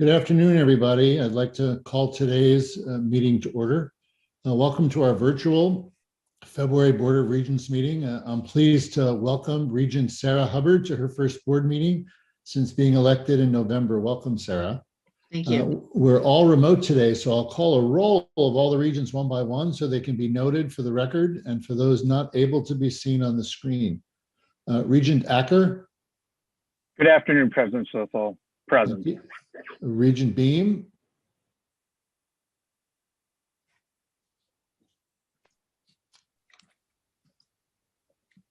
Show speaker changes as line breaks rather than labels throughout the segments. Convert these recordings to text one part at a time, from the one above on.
Good afternoon, everybody. I'd like to call today's meeting to order. Welcome to our virtual February Board of Regents meeting. I'm pleased to welcome Regent Sarah Hubbard to her first board meeting since being elected in November. Welcome, Sarah.
Thank you.
We're all remote today, so I'll call a roll of all the regents one by one so they can be noted for the record and for those not able to be seen on the screen. Regent Acker.
Good afternoon, President Schlissel. Present.
Regent Beam.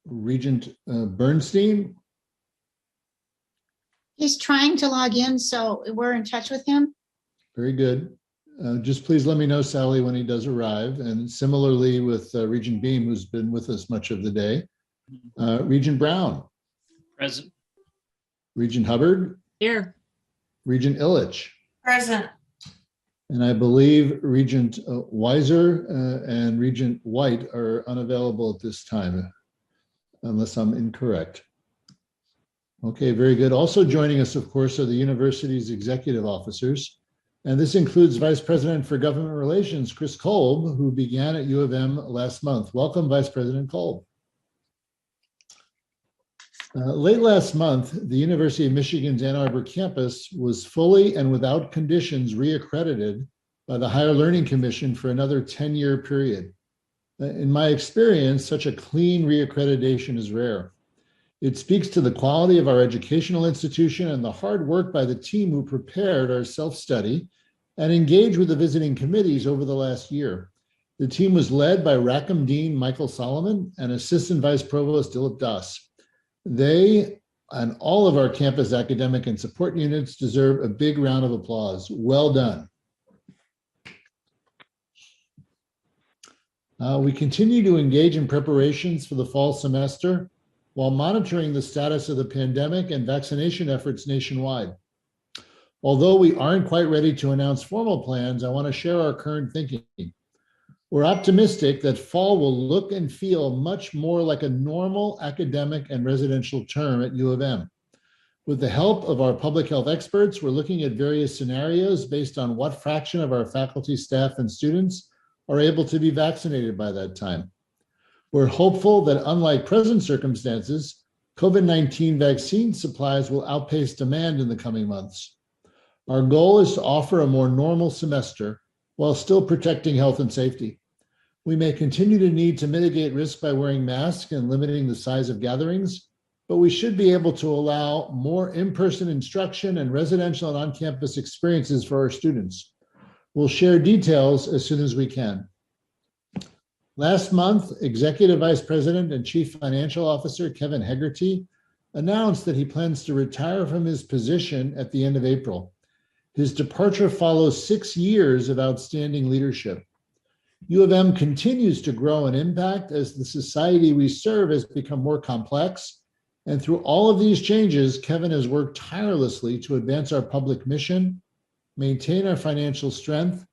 Regent Bernstein.
He's trying to log in, so we're in touch with him.
Very good. Just please let me know, Sally, when he does arrive. And similarly with Regent Beam, who's been with us much of the day. Regent Brown.
Present.
Regent Hubbard.
Here.
Regent Illich.
Present.
And I believe Regent Weiser and Regent White are unavailable at this time, unless I'm incorrect. Okay, very good. Also joining us, of course, are the university's executive officers. And this includes Vice President for Government Relations, Chris Kolb, who began at U of M last month. Welcome, Vice President Kolb. Late last month, the University of Michigan's Ann Arbor campus was fully and without conditions reaccredited by the Higher Learning Commission for another 10-year period. In my experience, such a clean reaccreditation is rare. It speaks to the quality of our educational institution and the hard work by the team who prepared our self-study and engaged with the visiting committees over the last year. The team was led by Rackham Dean Michael Solomon and Assistant Vice Provost Dilip Das. They and all of our campus academic and support units deserve a big round of applause. Well done. We continue to engage in preparations for the fall semester while monitoring the status of the pandemic and vaccination efforts nationwide. Although we aren't quite ready to announce formal plans, I want to share our current thinking. We're optimistic that fall will look and feel much more like a normal academic and residential term at U of M. With the help of our public health experts, we're looking at various scenarios based on what fraction of our faculty, staff, and students are able to be vaccinated by that time. We're hopeful that unlike present circumstances, COVID-19 vaccine supplies will outpace demand in the coming months. Our goal is to offer a more normal semester while still protecting health and safety. We may continue to need to mitigate risk by wearing masks and limiting the size of gatherings, but we should be able to allow more in-person instruction and residential and on-campus experiences for our students. We'll share details as soon as we can. Last month, Executive Vice President and Chief Financial Officer Kevin Hegarty announced that he plans to retire from his position at the end of April. His departure follows 6 years of outstanding leadership. U of M continues to grow in impact as the society we serve has become more complex. And through all of these changes, Kevin has worked tirelessly to advance our public mission, maintain our financial strength,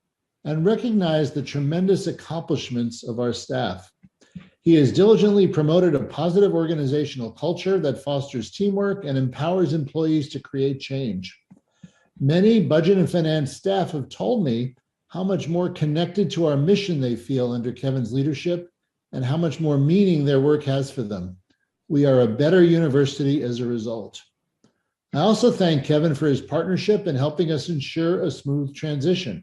and recognize the tremendous accomplishments of our staff. He has diligently promoted a positive organizational culture that fosters teamwork and empowers employees to create change. Many budget and finance staff have told me how much more connected to our mission they feel under Kevin's leadership and how much more meaning their work has for them. We are a better university as a result. I also thank Kevin for his partnership in helping us ensure a smooth transition.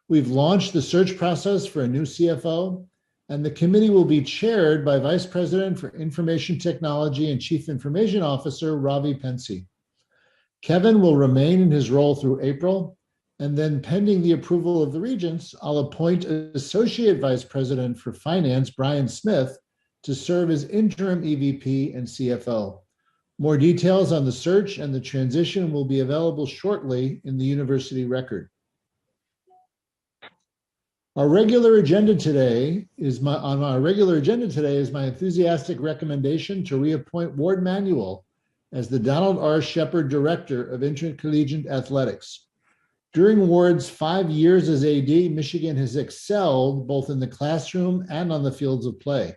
We've launched the search process for a new CFO, and the committee will be chaired by Vice President for Information Technology and Chief Information Officer Ravi Pensy. Kevin will remain in his role through April, and then pending the approval of the Regents, I'll appoint Associate Vice President for Finance, Brian Smith, to serve as interim EVP and CFO. More details on the search and the transition will be available shortly in the university record. On our regular agenda today is my enthusiastic recommendation to reappoint Ward Manuel as the Donald R. Shepard Director of Intercollegiate Athletics. During Ward's 5 years as AD, Michigan has excelled both in the classroom and on the fields of play.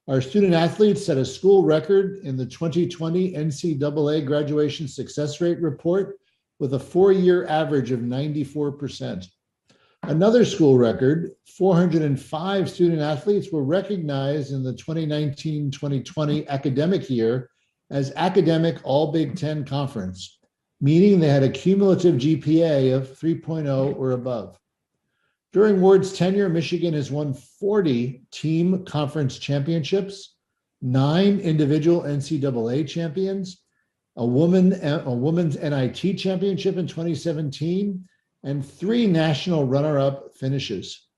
Our student athletes set a school record in the 2020 NCAA Graduation Success Rate Report with a 4-year average of 94%. Another school record, 405 student athletes were recognized in the 2019-2020 academic year as Academic All Big Ten Conference, meaning they had a cumulative GPA of 3.0 or above. During Ward's tenure, Michigan has won 40 team conference championships, 9 individual NCAA champions, a women's NIT championship in 2017, and 3 national runner-up finishes.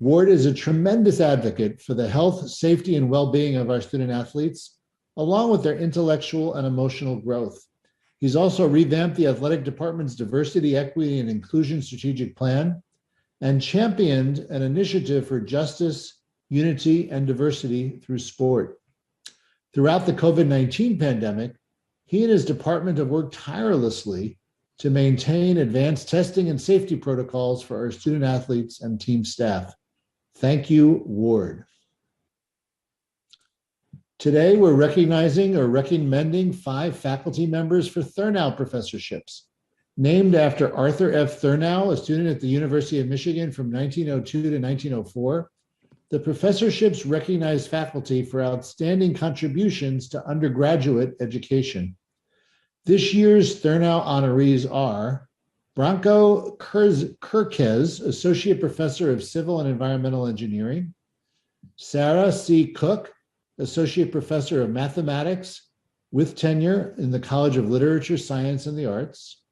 Ward is a tremendous advocate for the health, safety, and well-being of our student athletes, along with their intellectual and emotional growth. He's also revamped the athletic department's diversity, equity, and inclusion strategic plan and championed an initiative for justice, unity, and diversity through sport. Throughout the COVID-19 pandemic, he and his department have worked tirelessly to maintain advanced testing and safety protocols for our student athletes and team staff. Thank you, Ward. Today, we're recognizing or recommending 5 faculty members for Thurnow Professorships. Named after Arthur F. Thurnow, a student at the University of Michigan from 1902 to 1904, the professorships recognize faculty for outstanding contributions to undergraduate education. This year's Thurnow honorees are Branko Kirkez, Associate Professor of Civil and Environmental Engineering, Sarah C. Cook, Associate Professor of Mathematics with tenure in the College of Literature, Science, and the Arts,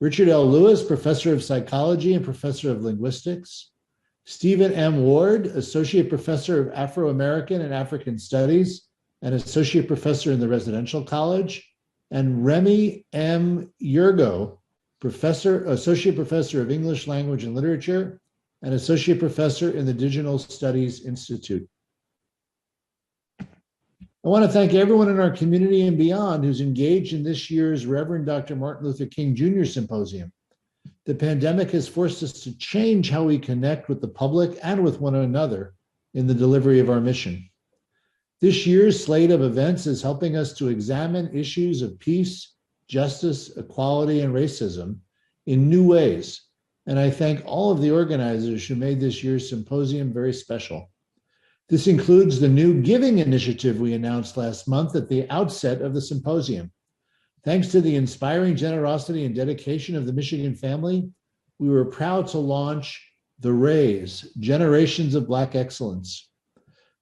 Richard L. Lewis, Professor of Psychology and Professor of Linguistics, Stephen M. Ward, Associate Professor of Afro-American and African Studies and Associate Professor in the Residential College, and Remy M. Yurgo, Associate Professor of English Language and Literature and Associate Professor in the Digital Studies Institute. I want to thank everyone in our community and beyond who's engaged in this year's Reverend Dr. Martin Luther King Jr. Symposium. The pandemic has forced us to change how we connect with the public and with one another in the delivery of our mission. This year's slate of events is helping us to examine issues of peace, justice, equality, and racism in new ways. And I thank all of the organizers who made this year's symposium very special. This includes the new giving initiative we announced last month at the outset of the symposium. Thanks to the inspiring generosity and dedication of the Michigan family, we were proud to launch the Raise, Generations of Black Excellence.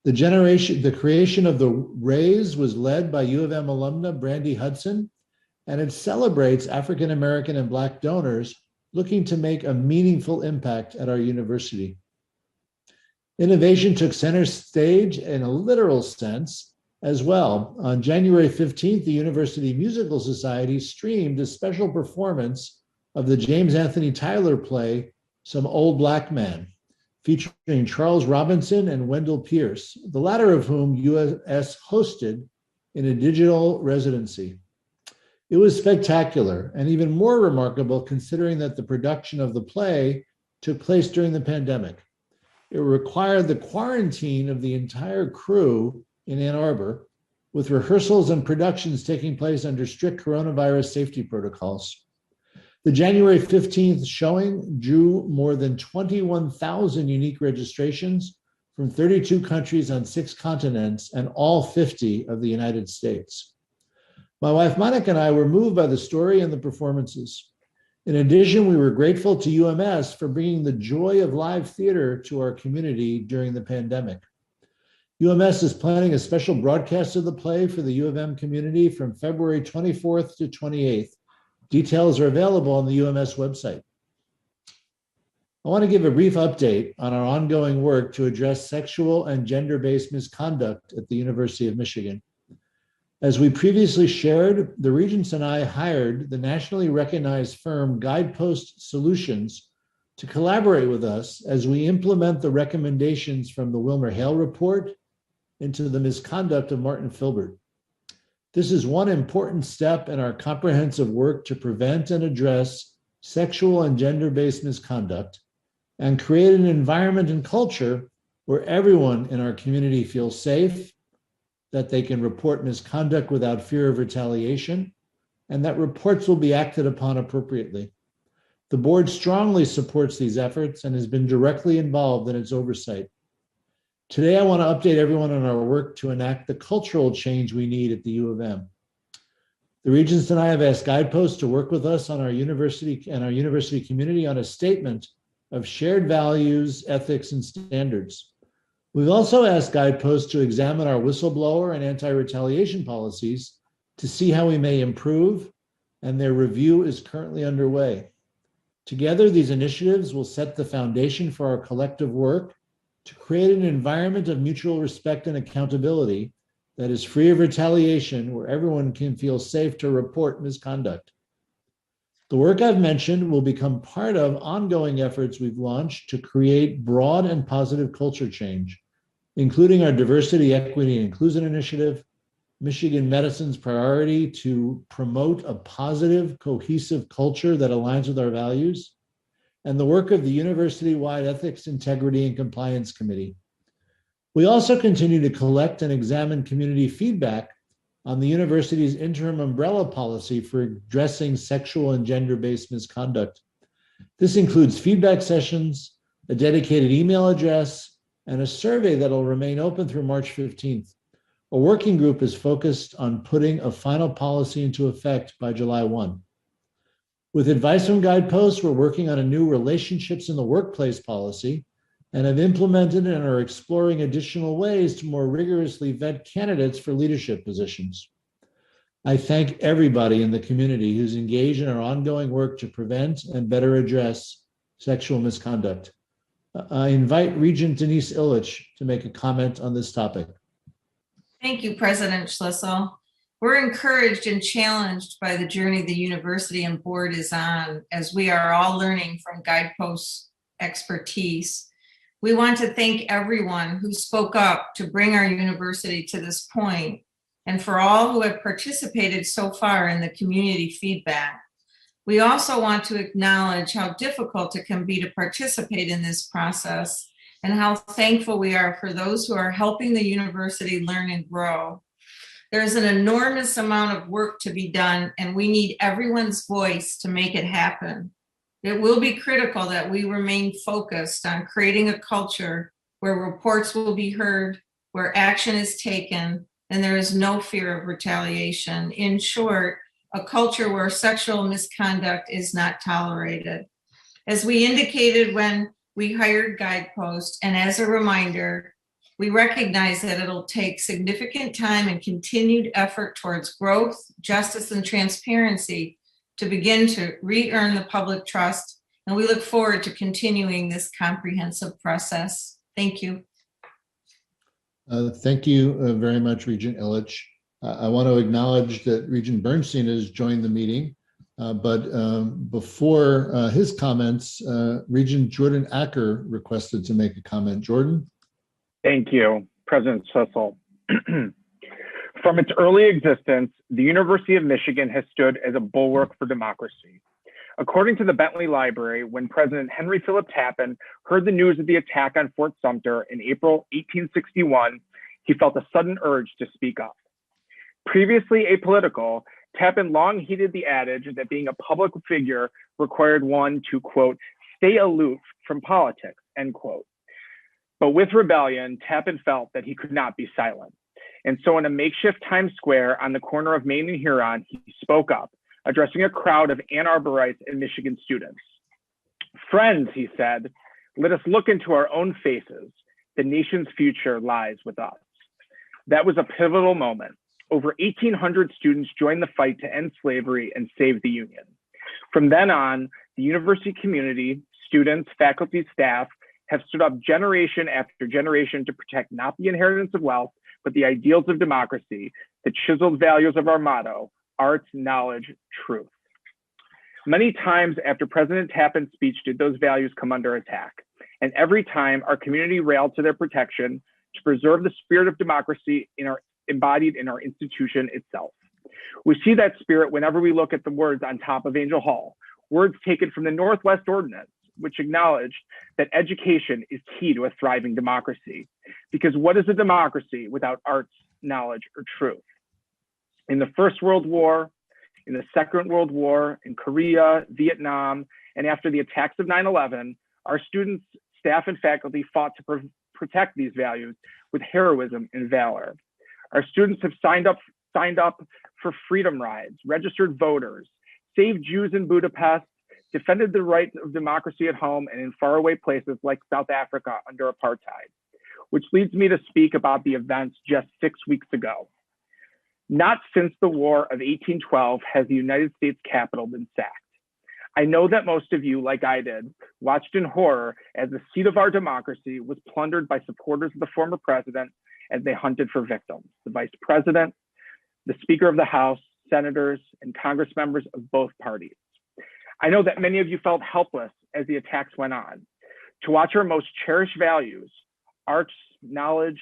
The creation of the Raise was led by U of M alumna Brandy Hudson, and it celebrates African American and Black donors looking to make a meaningful impact at our university. Innovation took center stage in a literal sense as well. On January 15th, the University Musical Society streamed a special performance of the James Anthony Tyler play, Some Old Black Man, featuring Charles Robinson and Wendell Pierce, the latter of whom USS hosted in a digital residency. It was spectacular and even more remarkable considering that the production of the play took place during the pandemic. It required the quarantine of the entire crew in Ann Arbor, with rehearsals and productions taking place under strict coronavirus safety protocols. The January 15th showing drew more than 21,000 unique registrations from 32 countries on 6 continents and all 50 of the United States. My wife Monica and I were moved by the story and the performances. In addition, we were grateful to UMS for bringing the joy of live theater to our community during the pandemic. UMS is planning a special broadcast of the play for the U of M community from February 24th to 28th. Details are available on the UMS website. I want to give a brief update on our ongoing work to address sexual and gender-based misconduct at the University of Michigan. As we previously shared, the Regents and I hired the nationally recognized firm Guidepost Solutions to collaborate with us as we implement the recommendations from the Wilmer-Hale report into the misconduct of Martin Filbert. This is one important step in our comprehensive work to prevent and address sexual and gender-based misconduct and create an environment and culture where everyone in our community feels safe, that they can report misconduct without fear of retaliation, and that reports will be acted upon appropriately. The board strongly supports these efforts and has been directly involved in its oversight. Today, I want to update everyone on our work to enact the cultural change we need at the U of M. The Regents and I have asked Guidepost to work with us on our university and our university community on a statement of shared values, ethics, and standards. We've also asked Guidepost to examine our whistleblower and anti-retaliation policies to see how we may improve, and their review is currently underway. Together, these initiatives will set the foundation for our collective work to create an environment of mutual respect and accountability that is free of retaliation, where everyone can feel safe to report misconduct. The work I've mentioned will become part of ongoing efforts we've launched to create broad and positive culture change, including our Diversity, Equity, and Inclusion Initiative, Michigan Medicine's priority to promote a positive, cohesive culture that aligns with our values, and the work of the university-wide Ethics, Integrity, and Compliance Committee. We also continue to collect and examine community feedback on the university's interim umbrella policy for addressing sexual and gender-based misconduct. This includes feedback sessions, a dedicated email address, and a survey that will remain open through March 15th. A working group is focused on putting a final policy into effect by July 1. With advice from Guidepost, we're working on a new relationships in the workplace policy and have implemented and are exploring additional ways to more rigorously vet candidates for leadership positions. I thank everybody in the community who's engaged in our ongoing work to prevent and better address sexual misconduct. I invite Regent Denise Illich to make a comment on this topic.
Thank you, President Schlissel. We're encouraged and challenged by the journey the university and board is on as we are all learning from Guidepost's expertise. We want to thank everyone who spoke up to bring our university to this point, and for all who have participated so far in the community feedback. We also want to acknowledge how difficult it can be to participate in this process and how thankful we are for those who are helping the university learn and grow. There's an enormous amount of work to be done, and we need everyone's voice to make it happen. It will be critical that we remain focused on creating a culture where reports will be heard, where action is taken, and there is no fear of retaliation. In short, a culture where sexual misconduct is not tolerated. As we indicated when we hired Guidepost, and as a reminder, we recognize that it'll take significant time and continued effort towards growth, justice, and transparency to begin to re-earn the public trust, and we look forward to continuing this comprehensive process. Thank you.
Thank you very much, Regent Illich. I want to acknowledge that Regent Bernstein has joined the meeting, but before his comments, Regent Jordan Acker requested to make a comment. Jordan?
Thank you, President Schlissel. From its early existence, the University of Michigan has stood as a bulwark for democracy. According to the Bentley Library, when President Henry Philip Tappan heard the news of the attack on Fort Sumter in April 1861, he felt a sudden urge to speak up. Previously apolitical, Tappan long heeded the adage that being a public figure required one to, quote, stay aloof from politics, end quote. But with rebellion, Tappan felt that he could not be silent. And so in a makeshift Times Square on the corner of Main and Huron, he spoke up, addressing a crowd of Ann Arborites and Michigan students. Friends, he said, let us look into our own faces. The nation's future lies with us. That was a pivotal moment. Over 1,800 students joined the fight to end slavery and save the Union. From then on, the university community, students, faculty, staff have stood up generation after generation to protect not the inheritance of wealth, but the ideals of democracy, the chiseled values of our motto, arts, knowledge, truth. Many times after President Tappan's speech did those values come under attack. And every time our community railed to their protection to preserve the spirit of democracy embodied in our institution itself. We see that spirit whenever we look at the words on top of Angel Hall, words taken from the Northwest Ordinance, which acknowledged that education is key to a thriving democracy. Because what is a democracy without arts, knowledge, or truth? In the First World War, in the Second World War, in Korea, Vietnam, and after the attacks of 9/11, our students, staff, and faculty fought to protect these values with heroism and valor. Our students have signed up for freedom rides, registered voters, saved Jews in Budapest, defended the rights of democracy at home and in faraway places like South Africa under apartheid, which leads me to speak about the events just 6 weeks ago. Not since the War of 1812 has the United States Capitol been sacked. I know that most of you, like I did, watched in horror as the seat of our democracy was plundered by supporters of the former president as they hunted for victims, the vice president, the Speaker of the House, senators, and Congress members of both parties. I know that many of you felt helpless as the attacks went on. To watch our most cherished values, arts, knowledge,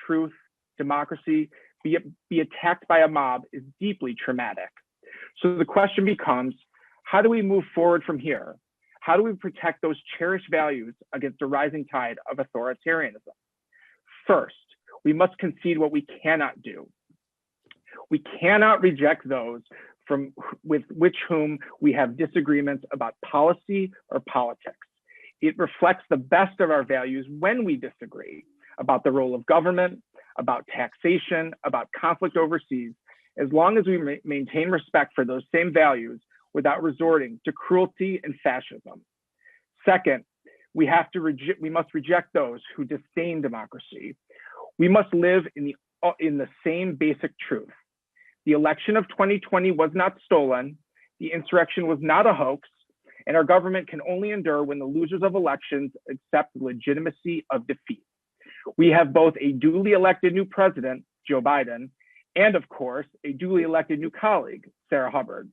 truth, democracy, be attacked by a mob is deeply traumatic. So the question becomes, how do we move forward from here? How do we protect those cherished values against a rising tide of authoritarianism? First, we must concede what we cannot do. We cannot reject those with whom we have disagreements about policy or politics. It reflects the best of our values when we disagree about the role of government, about taxation, about conflict overseas, as long as we maintain respect for those same values without resorting to cruelty and fascism. Second, we must reject those who disdain democracy. We must live in the same basic truth. The election of 2020 was not stolen, the insurrection was not a hoax, and our government can only endure when the losers of elections accept the legitimacy of defeat. We have both a duly elected new president, Joe Biden, and of course, a duly elected new colleague, Sarah Hubbard.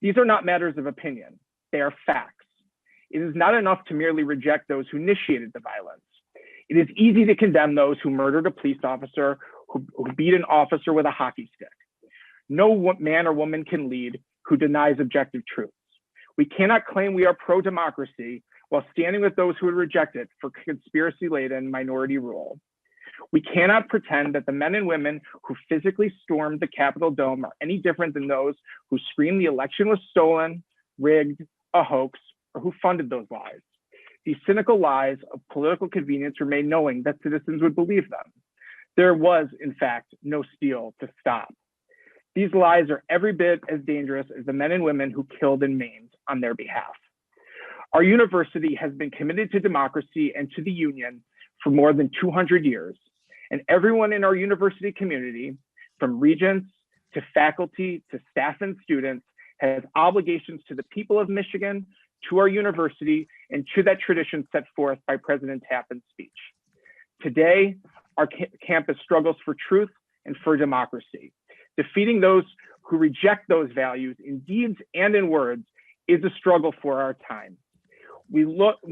These are not matters of opinion, they are facts. It is not enough to merely reject those who initiated the violence. It is easy to condemn those who murdered a police officer, who beat an officer with a hockey stick. No man or woman can lead who denies objective truths. We cannot claim we are pro-democracy while standing with those who would reject it for conspiracy-laden minority rule. We cannot pretend that the men and women who physically stormed the Capitol dome are any different than those who screamed the election was stolen, rigged, a hoax, or who funded those lies. These cynical lies of political convenience were made knowing that citizens would believe them. There was, in fact, no steel to stop. These lies are every bit as dangerous as the men and women who killed and maimed on their behalf. Our university has been committed to democracy and to the union for more than 200 years, and everyone in our university community, from regents to faculty to staff and students, has obligations to the people of Michigan, to our university, and to that tradition set forth by President Tappan's speech. Today, our campus struggles for truth and for democracy. Defeating those who reject those values in deeds and in words is a struggle for our time. We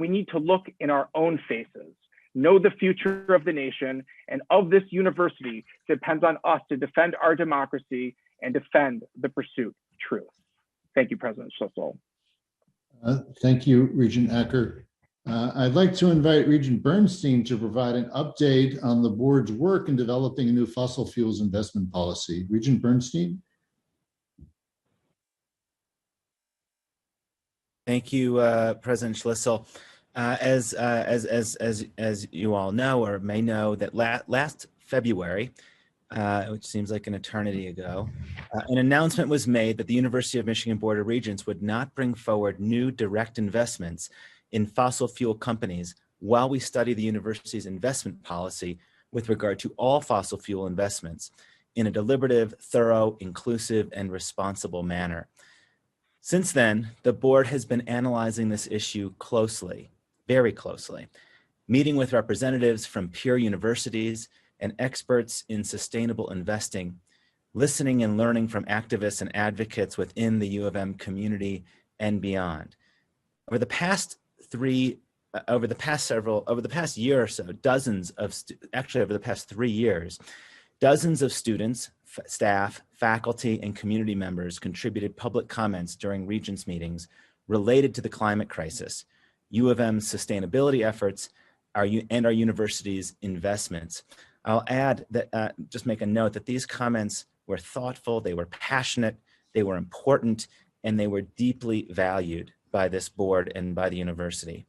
need to look in our own faces, know the future of the nation and of this university depends on us to defend our democracy and defend the pursuit of truth. Thank you, President Schlissel.
Thank you, Regent Acker. I'd like to invite Regent Bernstein to provide an update on the board's work in developing a new fossil fuels investment policy. Regent Bernstein.
Thank you, President Schlissel. As you all know or may know, that last February, which seems like an eternity ago, an announcement was made that the University of Michigan Board of Regents would not bring forward new direct investments in fossil fuel companies while we study the university's investment policy with regard to all fossil fuel investments in a deliberative, thorough, inclusive, and responsible manner. Since then, the board has been analyzing this issue closely, very closely, meeting with representatives from peer universities and experts in sustainable investing, listening and learning from activists and advocates within the U of M community and beyond. Over the past year or so, over the past 3 years, dozens of students, staff, faculty, and community members contributed public comments during Regents meetings related to the climate crisis, U of M's sustainability efforts, and our university's investments. I'll add that, just make a note that these comments were thoughtful, they were passionate, They were important, and they were deeply valued by this board and by the university.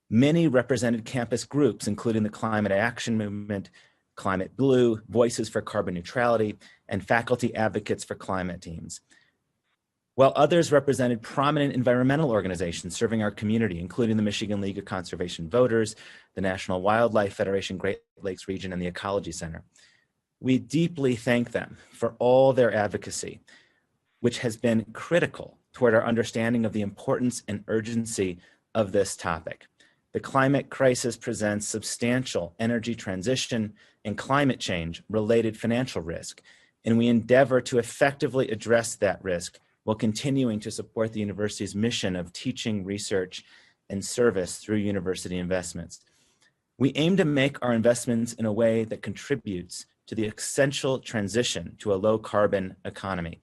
Many represented campus groups, including the Climate Action Movement, Climate Blue, Voices for Carbon Neutrality, and faculty advocates for climate teams. While others represented prominent environmental organizations serving our community, including the Michigan League of Conservation Voters, the National Wildlife Federation Great Lakes Region, and the Ecology Center. We deeply thank them for all their advocacy, which has been critical toward our understanding of the importance and urgency of this topic. The climate crisis presents substantial energy transition and climate change related financial risk, and we endeavor to effectively address that risk while continuing to support the university's mission of teaching, research, and service through university investments. We aim to make our investments in a way that contributes to the essential transition to a low carbon economy,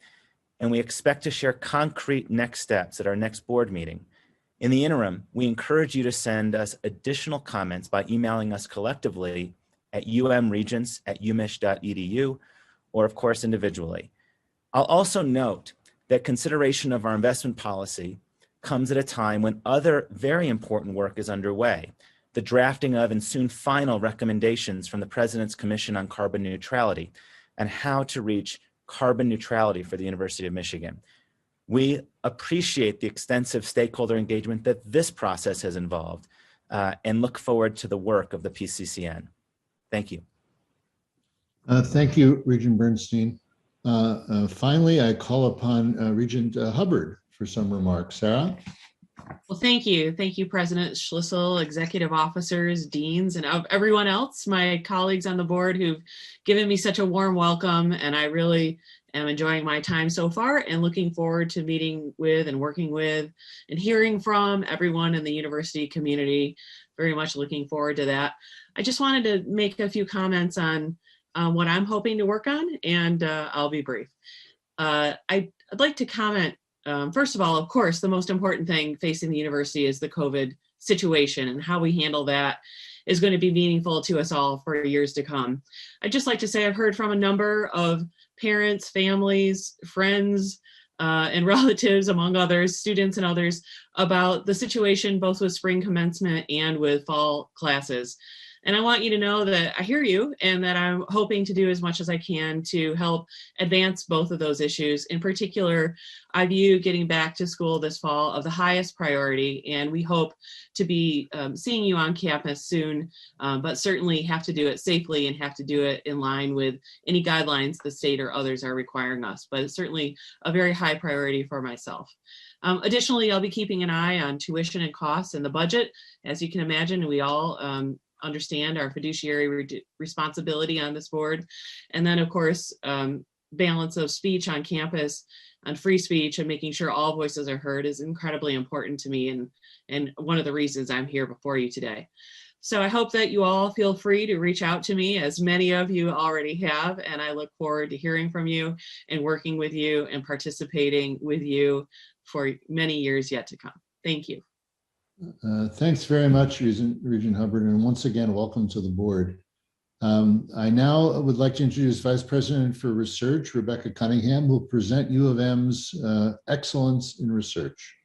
and we expect to share concrete next steps at our next board meeting. In the interim, we encourage you to send us additional comments by emailing us collectively at umregents@umich.edu, or of course individually. I'll also note that consideration of our investment policy comes at a time when other very important work is underway. The drafting of and soon final recommendations from the President's Commission on Carbon Neutrality and how to reach carbon neutrality for the University of Michigan. We appreciate the extensive stakeholder engagement that this process has involved and look forward to the work of the PCCN. Thank you.
Thank you, Regent Bernstein. Finally, I call upon Regent Hubbard for some remarks. Sarah?
Well, thank you. Thank you, President Schlissel, executive officers, deans, and everyone else, my colleagues on the board who've given me such a warm welcome. And I really am enjoying my time so far and looking forward to meeting with and working with and hearing from everyone in the university community. Very much looking forward to that. I just wanted to make a few comments on what I'm hoping to work on, and I'll be brief. I'd like to comment. First of all, of course, the most important thing facing the university is the COVID situation, and how we handle that is going to be meaningful to us all for years to come. I'd just like to say I've heard from a number of parents, families, friends, and relatives, among others, students and others, about the situation both with spring commencement and with fall classes. And I want you to know that I hear you and that I'm hoping to do as much as I can to help advance both of those issues. In particular, I view getting back to school this fall of the highest priority, and we hope to be seeing you on campus soon, but certainly have to do it safely and have to do it in line with any guidelines the state or others are requiring us. But it's certainly a very high priority for myself. Additionally, I'll be keeping an eye on tuition and costs and the budget. As you can imagine, we all understand our fiduciary responsibility on this board. And then of course, balance of speech on campus, on free speech, and making sure all voices are heard is incredibly important to me, and one of the reasons I'm here before you today. So I hope that you all feel free to reach out to me, as many of you already have, and I look forward to hearing from you and working with you and participating with you for many years yet to come. Thank you.
Thanks very much, Regent Hubbard, and once again, welcome to the board. I now would like to introduce Vice President for Research, Rebecca Cunningham, who will present U of M's excellence in research.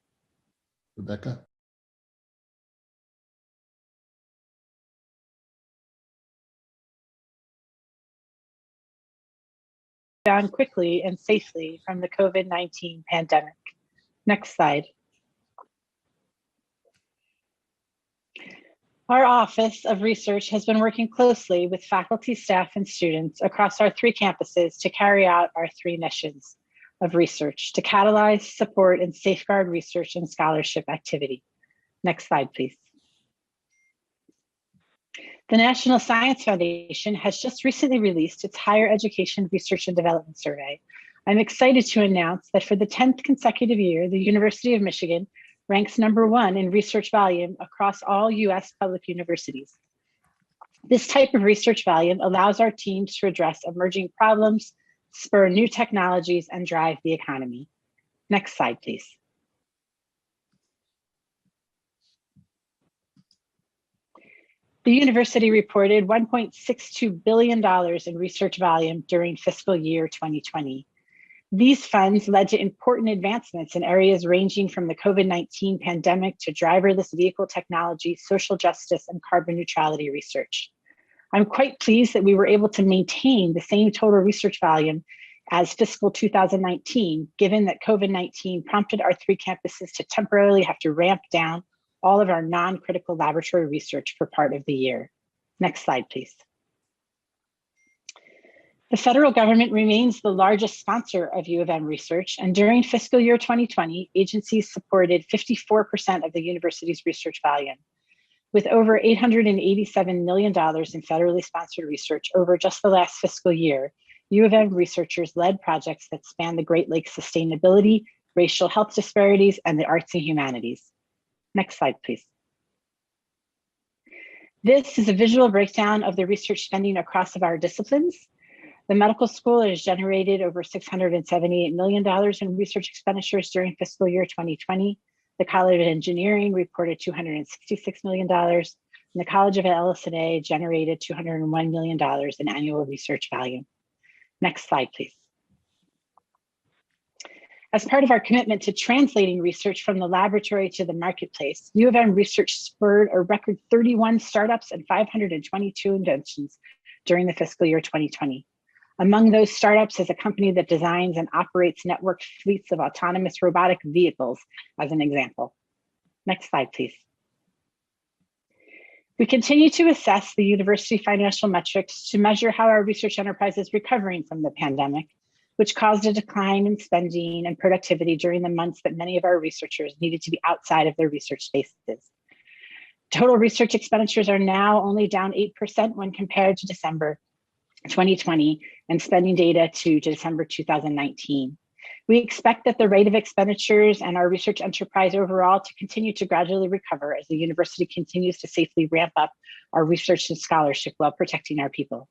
Rebecca.
Down quickly and safely from the COVID-19 pandemic. Next slide. Our Office of Research has been working closely with faculty, staff, and students across our 3 campuses to carry out our 3 missions of research: to catalyze, support, and safeguard research and scholarship activity. Next slide, please. The National Science Foundation has just recently released its Higher Education Research and Development Survey. I'm excited to announce that for the 10th consecutive year, the University of Michigan ranks #1 in research volume across all US public universities. This type of research volume allows our teams to address emerging problems, spur new technologies, and drive the economy. Next slide, please. The university reported $1.62 billion in research volume during fiscal year 2020. These funds led to important advancements in areas ranging from the COVID-19 pandemic to driverless vehicle technology, social justice, and carbon neutrality research. I'm quite pleased that we were able to maintain the same total research volume as fiscal 2019, given that COVID-19 prompted our 3 campuses to temporarily have to ramp down all of our non-critical laboratory research for part of the year. Next slide, please. The federal government remains the largest sponsor of U of M research, and during fiscal year 2020, agencies supported 54% of the university's research volume. With over $887 million in federally sponsored research over just the last fiscal year, U of M researchers led projects that span the Great Lakes sustainability, racial health disparities, and the arts and humanities. Next slide, please. This is a visual breakdown of the research spending across our disciplines. The medical school has generated over $678 million in research expenditures during fiscal year 2020. The College of Engineering reported $266 million, and the College of LS&A generated $201 million in annual research volume. Next slide, please. As part of our commitment to translating research from the laboratory to the marketplace, U of M research spurred a record 31 startups and 522 inventions during the fiscal year 2020. Among those startups is a company that designs and operates networked fleets of autonomous robotic vehicles, as an example. Next slide, please. We continue to assess the university financial metrics to measure how our research enterprise is recovering from the pandemic, which caused a decline in spending and productivity during the months that many of our researchers needed to be outside of their research spaces. Total research expenditures are now only down 8% when compared to December 2020 and spending data to December 2019. We expect that the rate of expenditures and our research enterprise overall to continue to gradually recover as the university continues to safely ramp up our research and scholarship while protecting our people.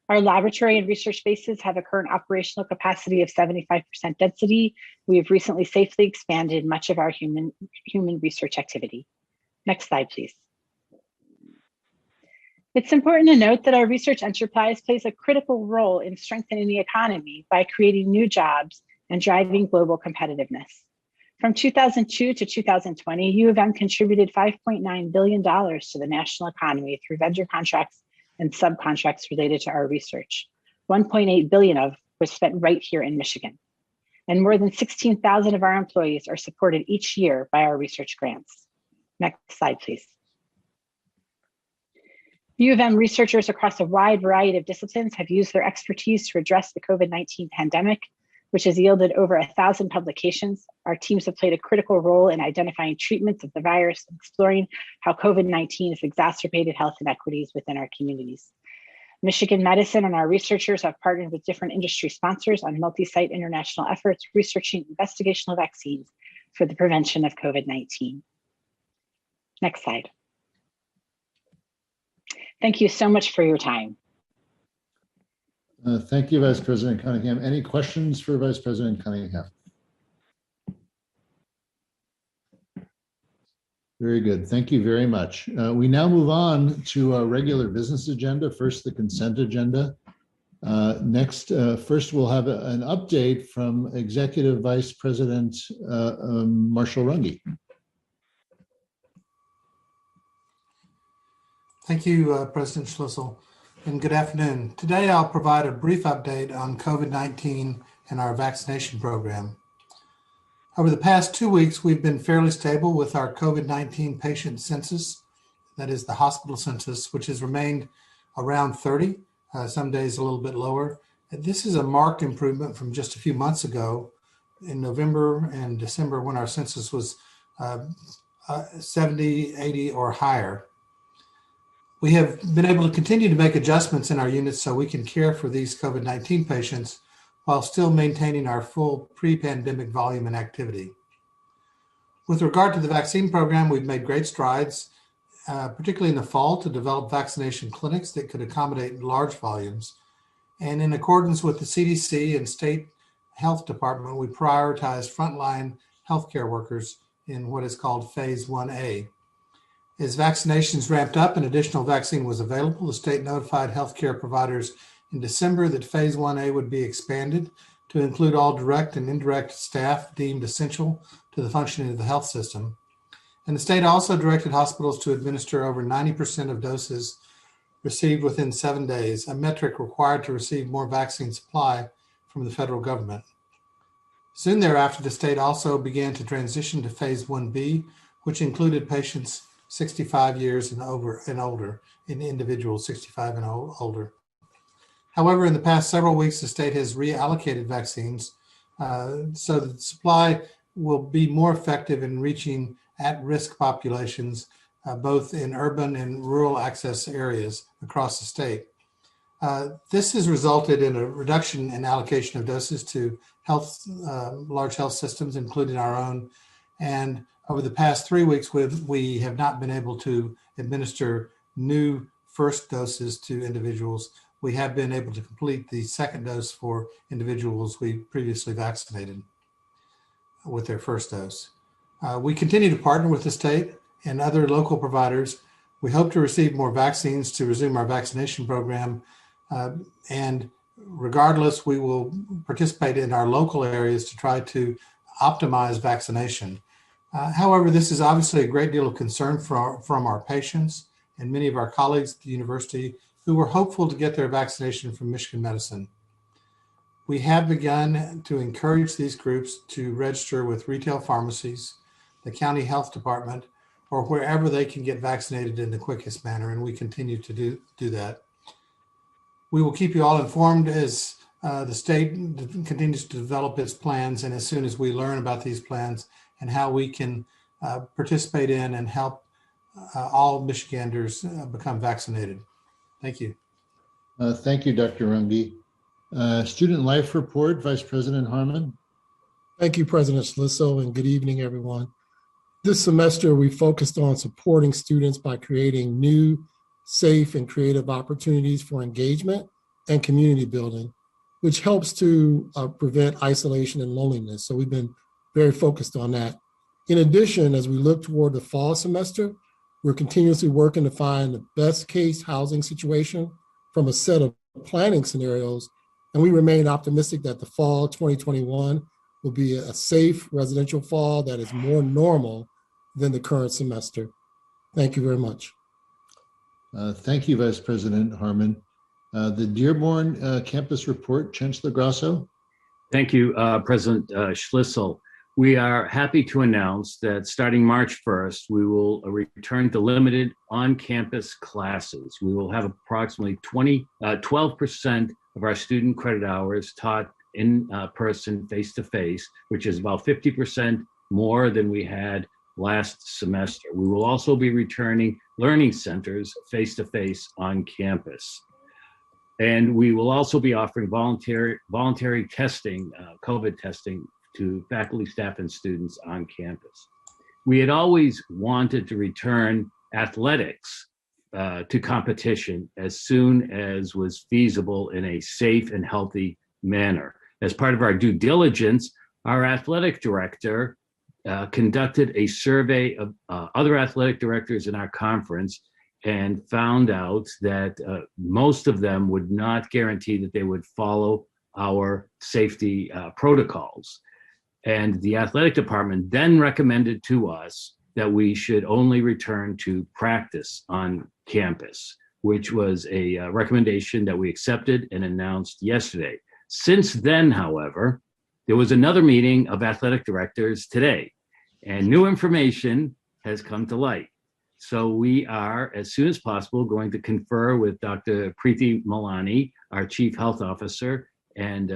Our laboratory and research spaces have a current operational capacity of 75% density. We have recently safely expanded much of our human research activity. Next slide, please. It's important to note that our research enterprise plays a critical role in strengthening the economy by creating new jobs and driving global competitiveness. From 2002 to 2020, U of M contributed $5.9 billion to the national economy through vendor contracts and subcontracts related to our research. 1.8 billion of was spent right here in Michigan. And more than 16,000 of our employees are supported each year by our research grants. Next slide, please. U of M researchers across a wide variety of disciplines have used their expertise to address the COVID-19 pandemic, which has yielded over 1,000 publications. Our teams have played a critical role in identifying treatments of the virus and exploring how COVID-19 has exacerbated health inequities within our communities. Michigan Medicine and our researchers have partnered with different industry sponsors on multi-site international efforts researching investigational vaccines for the prevention of COVID-19. Next slide. Thank you so much for your time.
Thank you, Vice President Cunningham. Any questions for Vice President Cunningham? Very good. Thank you very much. We now move on to our regular business agenda. First, the consent agenda. First, we'll have an update from Executive Vice President Marshall Runge.
Thank you, President Schlissel, and good afternoon. Today, I'll provide a brief update on COVID-19 and our vaccination program. Over the past 2 weeks, we've been fairly stable with our COVID-19 patient census, that is the hospital census, which has remained around 30, some days a little bit lower. And this is a marked improvement from just a few months ago in November and December when our census was 70, 80 or higher. We have been able to continue to make adjustments in our units so we can care for these COVID-19 patients while still maintaining our full pre-pandemic volume and activity. With regard to the vaccine program, we've made great strides, particularly in the fall, to develop vaccination clinics that could accommodate large volumes. And in accordance with the CDC and state health department, we prioritized frontline healthcare workers in what is called Phase 1A. As vaccinations ramped up and additional vaccine was available, the state notified healthcare providers in December that Phase 1A would be expanded to include all direct and indirect staff deemed essential to the functioning of the health system. And the state also directed hospitals to administer over 90% of doses received within 7 days, a metric required to receive more vaccine supply from the federal government. Soon thereafter, the state also began to transition to phase 1B, which included patients 65 years and older, in individuals 65 and older. However, in the past several weeks, the state has reallocated vaccines so that the supply will be more effective in reaching at-risk populations, both in urban and rural access areas across the state. This has resulted in a reduction in allocation of doses to large health systems, including our own. And over the past 3 weeks, we have not been able to administer new first doses to individuals. We have been able to complete the second dose for individuals we previously vaccinated with their first dose. We continue to partner with the state and other local providers. We hope to receive more vaccines to resume our vaccination program. And regardless, we will participate in our local areas to try to optimize vaccination. However, this is obviously a great deal of concern from our patients and many of our colleagues at the university who were hopeful to get their vaccination from Michigan Medicine. We have begun to encourage these groups to register with retail pharmacies, the county health department, or wherever they can get vaccinated in the quickest manner, and we continue to do that. We will keep you all informed as the state continues to develop its plans, and as soon as we learn about these plans and how we can participate in and help all Michiganders become vaccinated. Thank you.
Thank you, Dr. Runge. Student Life Report, Vice President Harmon.
Thank you, President Schlissel, and good evening, everyone. This semester, we focused on supporting students by creating new, safe, and creative opportunities for engagement and community building, which helps to prevent isolation and loneliness. So we've been very focused on that. In addition, as we look toward the fall semester, we're continuously working to find the best case housing situation from a set of planning scenarios, and we remain optimistic that the fall 2021 will be a safe residential fall that is more normal than the current semester. Thank you very much.
Thank you, Vice President Harmon. The Dearborn Campus Report, Chancellor Grasso.
Thank you, President Schlissel. We are happy to announce that starting March 1st, we will return to limited on-campus classes. We will have approximately 12% of our student credit hours taught in person, face-to-face, which is about 50% more than we had last semester. We will also be returning learning centers face-to-face on campus. And we will also be offering voluntary testing, COVID testing, to faculty, staff, and students on campus. We had always wanted to return athletics to competition as soon as was feasible in a safe and healthy manner. As part of our due diligence, our athletic director conducted a survey of other athletic directors in our conference and found out that most of them would not guarantee that they would follow our safety protocols. And the athletic department then recommended to us that we should only return to practice on campus, which was a recommendation that we accepted and announced yesterday. Since then, however, there was another meeting of athletic directors today, and new information has come to light. So we are, as soon as possible, going to confer with Dr. Preeti Malani, our Chief Health Officer, and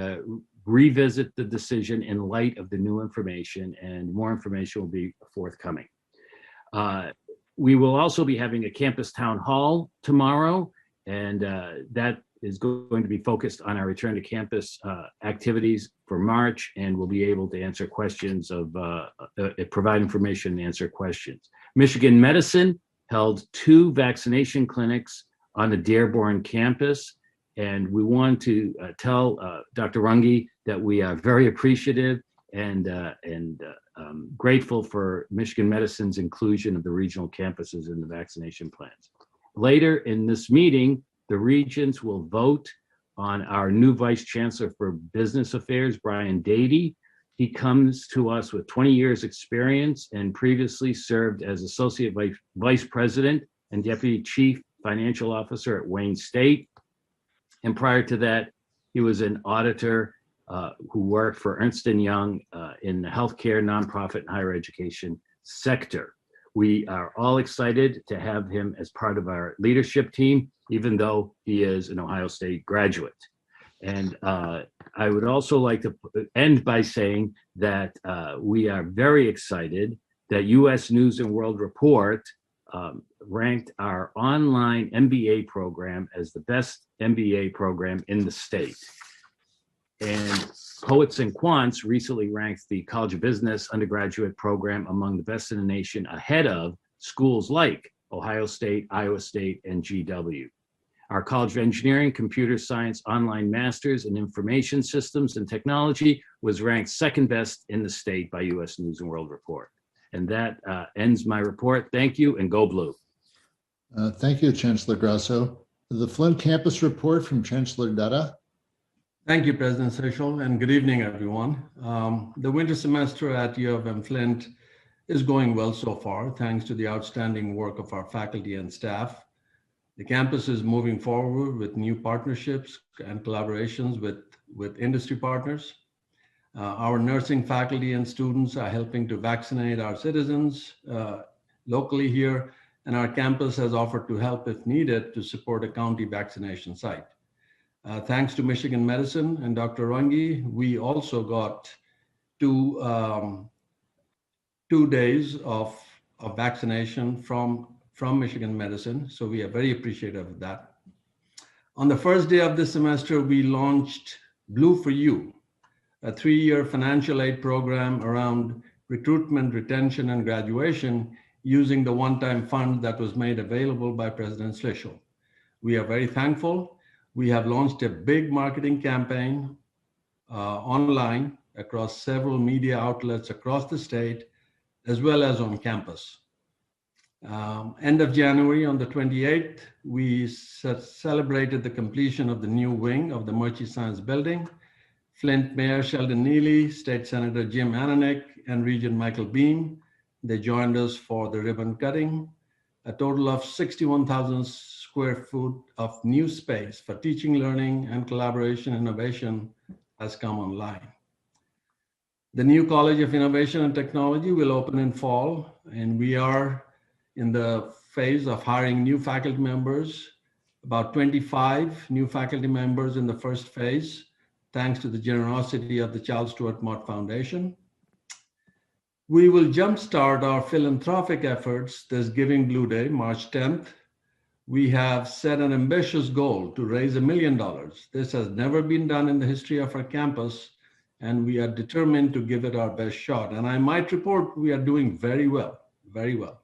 revisit the decision in light of the new information, and more information will be forthcoming. We will also be having a campus town hall tomorrow, and that is going to be focused on our return to campus activities for March, and we'll be able to answer questions provide information and answer questions. Michigan Medicine held 2 vaccination clinics on the Dearborn campus, and we want to tell Dr. Runge that we are very appreciative and grateful for Michigan Medicine's inclusion of the regional campuses in the vaccination plans. Later in this meeting, the Regents will vote on our new Vice Chancellor for Business Affairs, Brian Dady. He comes to us with 20 years experience and previously served as Associate Vice President and Deputy Chief Financial Officer at Wayne State. And prior to that, he was an auditor who worked for Ernst & Young in the healthcare, nonprofit, and higher education sector. We are all excited to have him as part of our leadership team, even though he is an Ohio State graduate. And I would also like to end by saying that we are very excited that U.S. News and World Report ranked our online MBA program as the best MBA program in the state. And Poets and Quants recently ranked the College of Business undergraduate program among the best in the nation, ahead of schools like Ohio State, Iowa State, and GW. Our College of Engineering, Computer Science, Online Masters in Information Systems and Technology was ranked second best in the state by U.S. News and World Report. And that ends my report. Thank you, and go blue.
Thank you, Chancellor Grasso. The Flint campus report from Chancellor Dutta.
Thank you, President Schlissel, and good evening, everyone. The winter semester at U of M Flint is going well so far, thanks to the outstanding work of our faculty and staff. The campus is moving forward with new partnerships and collaborations with industry partners. Our nursing faculty and students are helping to vaccinate our citizens locally here, and our campus has offered to help if needed to support a county vaccination site. Thanks to Michigan Medicine and Dr. Runge, we also got two days of vaccination from Michigan Medicine, so we are very appreciative of that. On the first day of this semester, we launched Blue for You, a 3-year financial aid program around recruitment, retention, and graduation using the one-time fund that was made available by President Schlissel. We are very thankful. We have launched a big marketing campaign online across several media outlets across the state, as well as on campus. End of January, on the 28th, we celebrated the completion of the new wing of the Murchie Science Building. Flint Mayor Sheldon Neely, State Senator Jim Ananick, and Regent Michael Beam, they joined us for the ribbon cutting. A total of 61,000 square feet of new space for teaching, learning, and collaboration innovation has come online. The new College of Innovation and Technology will open in fall, and we are in the phase of hiring new faculty members, about 25 new faculty members in the first phase, thanks to the generosity of the Charles Stewart Mott Foundation. We will jumpstart our philanthropic efforts this Giving Blue Day, March 10th. We have set an ambitious goal to raise $1 million. This has never been done in the history of our campus, and we are determined to give it our best shot. And I might report we are doing very well, very well.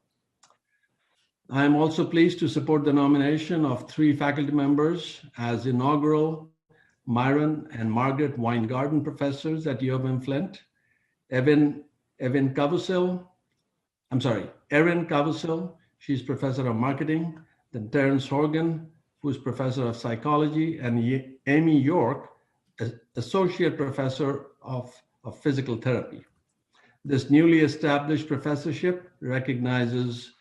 I am also pleased to support the nomination of 3 faculty members as inaugural Myron and Margaret Weingarten professors at U of M Flint. Erin Cavasil, she's professor of marketing. Then Terrence Horgan, who's professor of psychology, and Amy York, associate professor of physical therapy. This newly established professorship recognizes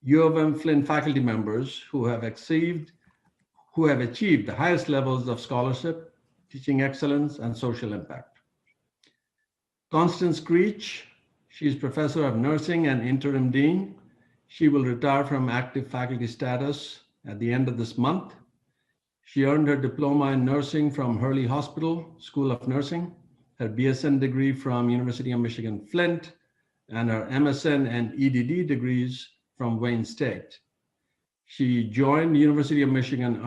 U of M Flint faculty members who have achieved the highest levels of scholarship, teaching excellence, and social impact. Constance Creech, she's professor of nursing and interim dean. She will retire from active faculty status at the end of this month. She earned her diploma in nursing from Hurley Hospital School of Nursing, her BSN degree from University of Michigan Flint, and her MSN and EDD degrees from Wayne State. She joined University of Michigan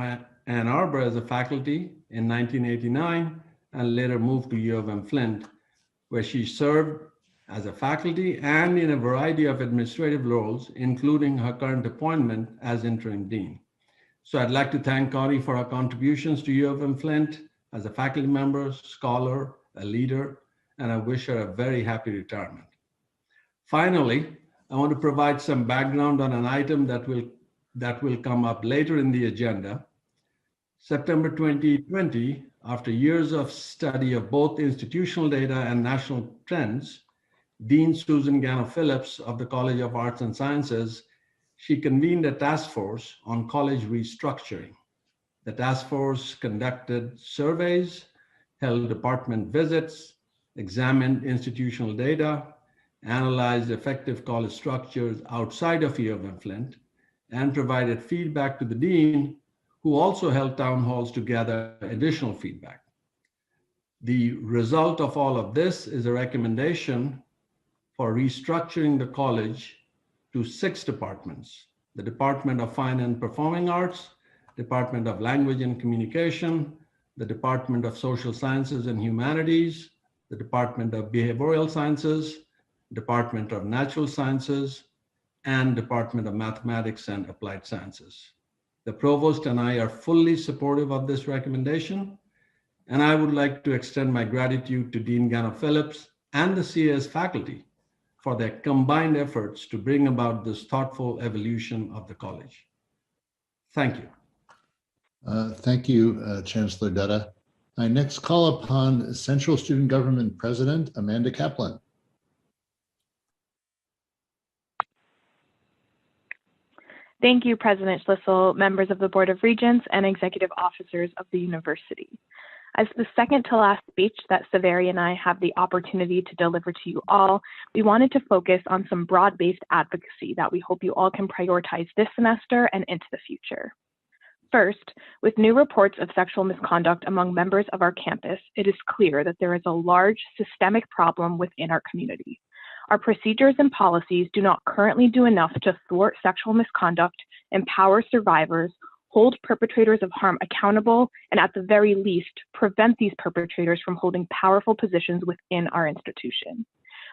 Ann Arbor as a faculty in 1989 and later moved to U of M Flint, where she served as a faculty and in a variety of administrative roles, including her current appointment as interim dean. So I'd like to thank Connie for her contributions to U of M Flint as a faculty member, scholar, a leader, and I wish her a very happy retirement. Finally, I want to provide some background on an item that will come up later in the agenda. September 2020, after years of study of both institutional data and national trends, Dean Susan Gano-Phillips of the College of Arts and Sciences, she convened a task force on college restructuring. The task force conducted surveys, held department visits, examined institutional data, analyzed effective college structures outside of U of M Flint, and provided feedback to the dean, who also held town halls to gather additional feedback. The result of all of this is a recommendation for restructuring the college to 6 departments: the Department of Fine and Performing Arts, Department of Language and Communication, the Department of Social Sciences and Humanities, the Department of Behavioral Sciences, Department of Natural Sciences, and Department of Mathematics and Applied Sciences. The provost and I are fully supportive of this recommendation, and I would like to extend my gratitude to Dean Gano-Phillips and the CAS faculty for their combined efforts to bring about this thoughtful evolution of the college. Thank you.
Thank you, Chancellor Dutta. I next call upon Central Student Government President Amanda Kaplan.
Thank you, President Schlissel, members of the Board of Regents, and executive officers of the university. As the second to last speech that Saveri and I have the opportunity to deliver to you all, we wanted to focus on some broad-based advocacy that we hope you all can prioritize this semester and into the future. First, with new reports of sexual misconduct among members of our campus, it is clear that there is a large systemic problem within our community. Our procedures and policies do not currently do enough to thwart sexual misconduct, empower survivors, hold perpetrators of harm accountable, and at the very least, prevent these perpetrators from holding powerful positions within our institution.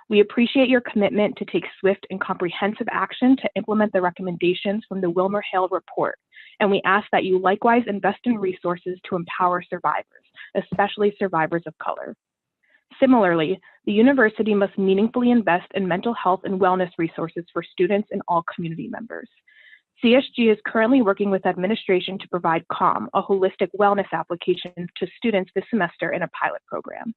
We appreciate your commitment to take swift and comprehensive action to implement the recommendations from the Wilmer-Hale report, and we ask that you likewise invest in resources to empower survivors, especially survivors of color. Similarly, the university must meaningfully invest in mental health and wellness resources for students and all community members. CSG is currently working with administration to provide CALM, a holistic wellness application, to students this semester in a pilot program.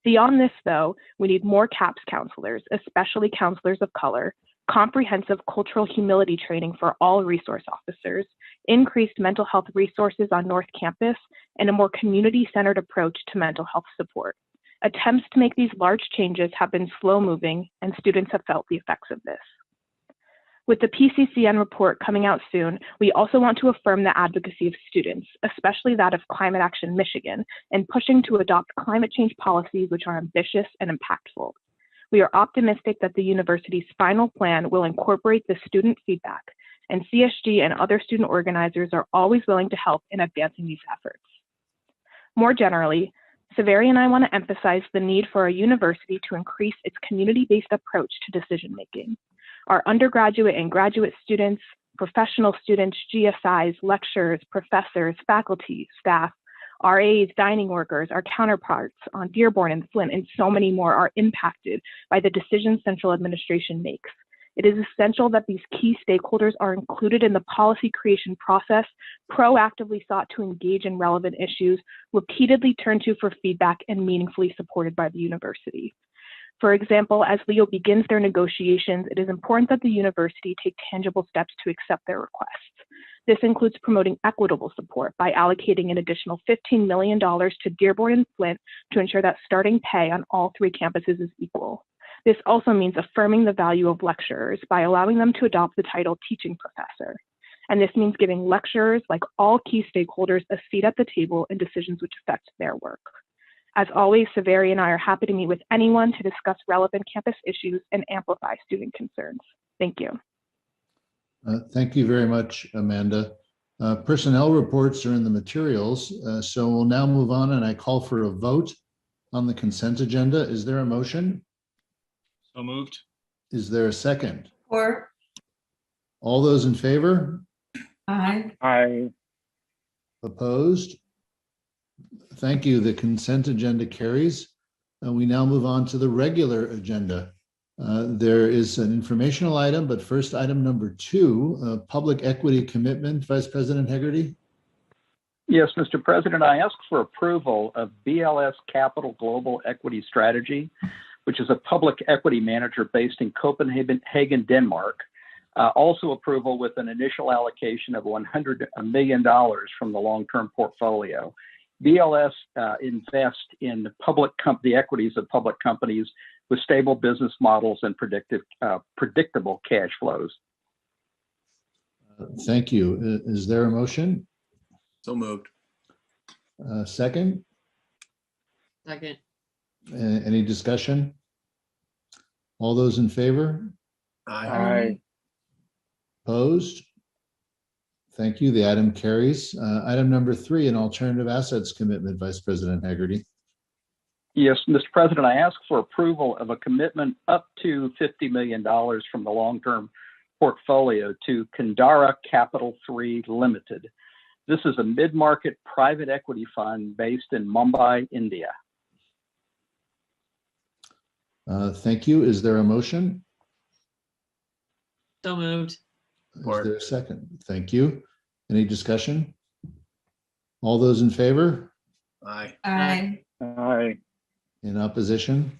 Beyond this, though, we need more CAPS counselors, especially counselors of color, comprehensive cultural humility training for all resource officers, increased mental health resources on North Campus, and a more community-centered approach to mental health support. Attempts to make these large changes have been slow-moving, and students have felt the effects of this. With the PCCN report coming out soon, we also want to affirm the advocacy of students, especially that of Climate Action Michigan, in pushing to adopt climate change policies which are ambitious and impactful. We are optimistic that the university's final plan will incorporate the student feedback, and CSG and other student organizers are always willing to help in advancing these efforts. More generally, Saveri and I want to emphasize the need for a university to increase its community-based approach to decision-making. Our undergraduate and graduate students, professional students, GSIs, lecturers, professors, faculty, staff, RAs, dining workers, our counterparts on Dearborn and Flint, and so many more are impacted by the decisions central administration makes. It is essential that these key stakeholders are included in the policy creation process, proactively sought to engage in relevant issues, repeatedly turned to for feedback, and meaningfully supported by the university. For example, as LEO begins their negotiations, it is important that the university take tangible steps to accept their requests. This includes promoting equitable support by allocating an additional $15 million to Dearborn and Flint to ensure that starting pay on all 3 campuses is equal. This also means affirming the value of lecturers by allowing them to adopt the title teaching professor. And this means giving lecturers, like all key stakeholders, a seat at the table in decisions which affect their work. As always, Saveri and I are happy to meet with anyone to discuss relevant campus issues and amplify student concerns. Thank you.
Thank you very much, Amanda. Personnel reports are in the materials, so we'll now move on, and I call for a vote on the consent agenda. Is there a motion?
So moved.
Is there a second?
Or,
All those in favor?
aye.
Aye.
Opposed? Thank you. The consent agenda carries. We now move on to the regular agenda. There is an informational item, but first, item number 2, public equity commitment. Vice President Hegarty.
Yes, Mr. President, I ask for approval of BLS Capital Global Equity Strategy, which is a public equity manager based in Copenhagen, Denmark. Also approval with an initial allocation of $100 million from the long-term portfolio. BLS invest in the equities of public companies with stable business models and predictable cash flows.
Thank you. Is there a motion?
So moved.
Second?
Second.
Any discussion? All those in favor?
Aye.
Opposed? Thank you. The item carries. Item number 3, an alternative assets commitment, Vice President Haggerty.
Yes, Mr. President, I ask for approval of a commitment up to $50 million from the long-term portfolio to Kandara Capital 3 Limited. This is a mid-market private equity fund based in Mumbai, India.
Thank you. Is there a motion?
So moved.
Is there a second? Thank you. Any discussion? All those in favor?
Aye.
Aye.
Aye.
In opposition?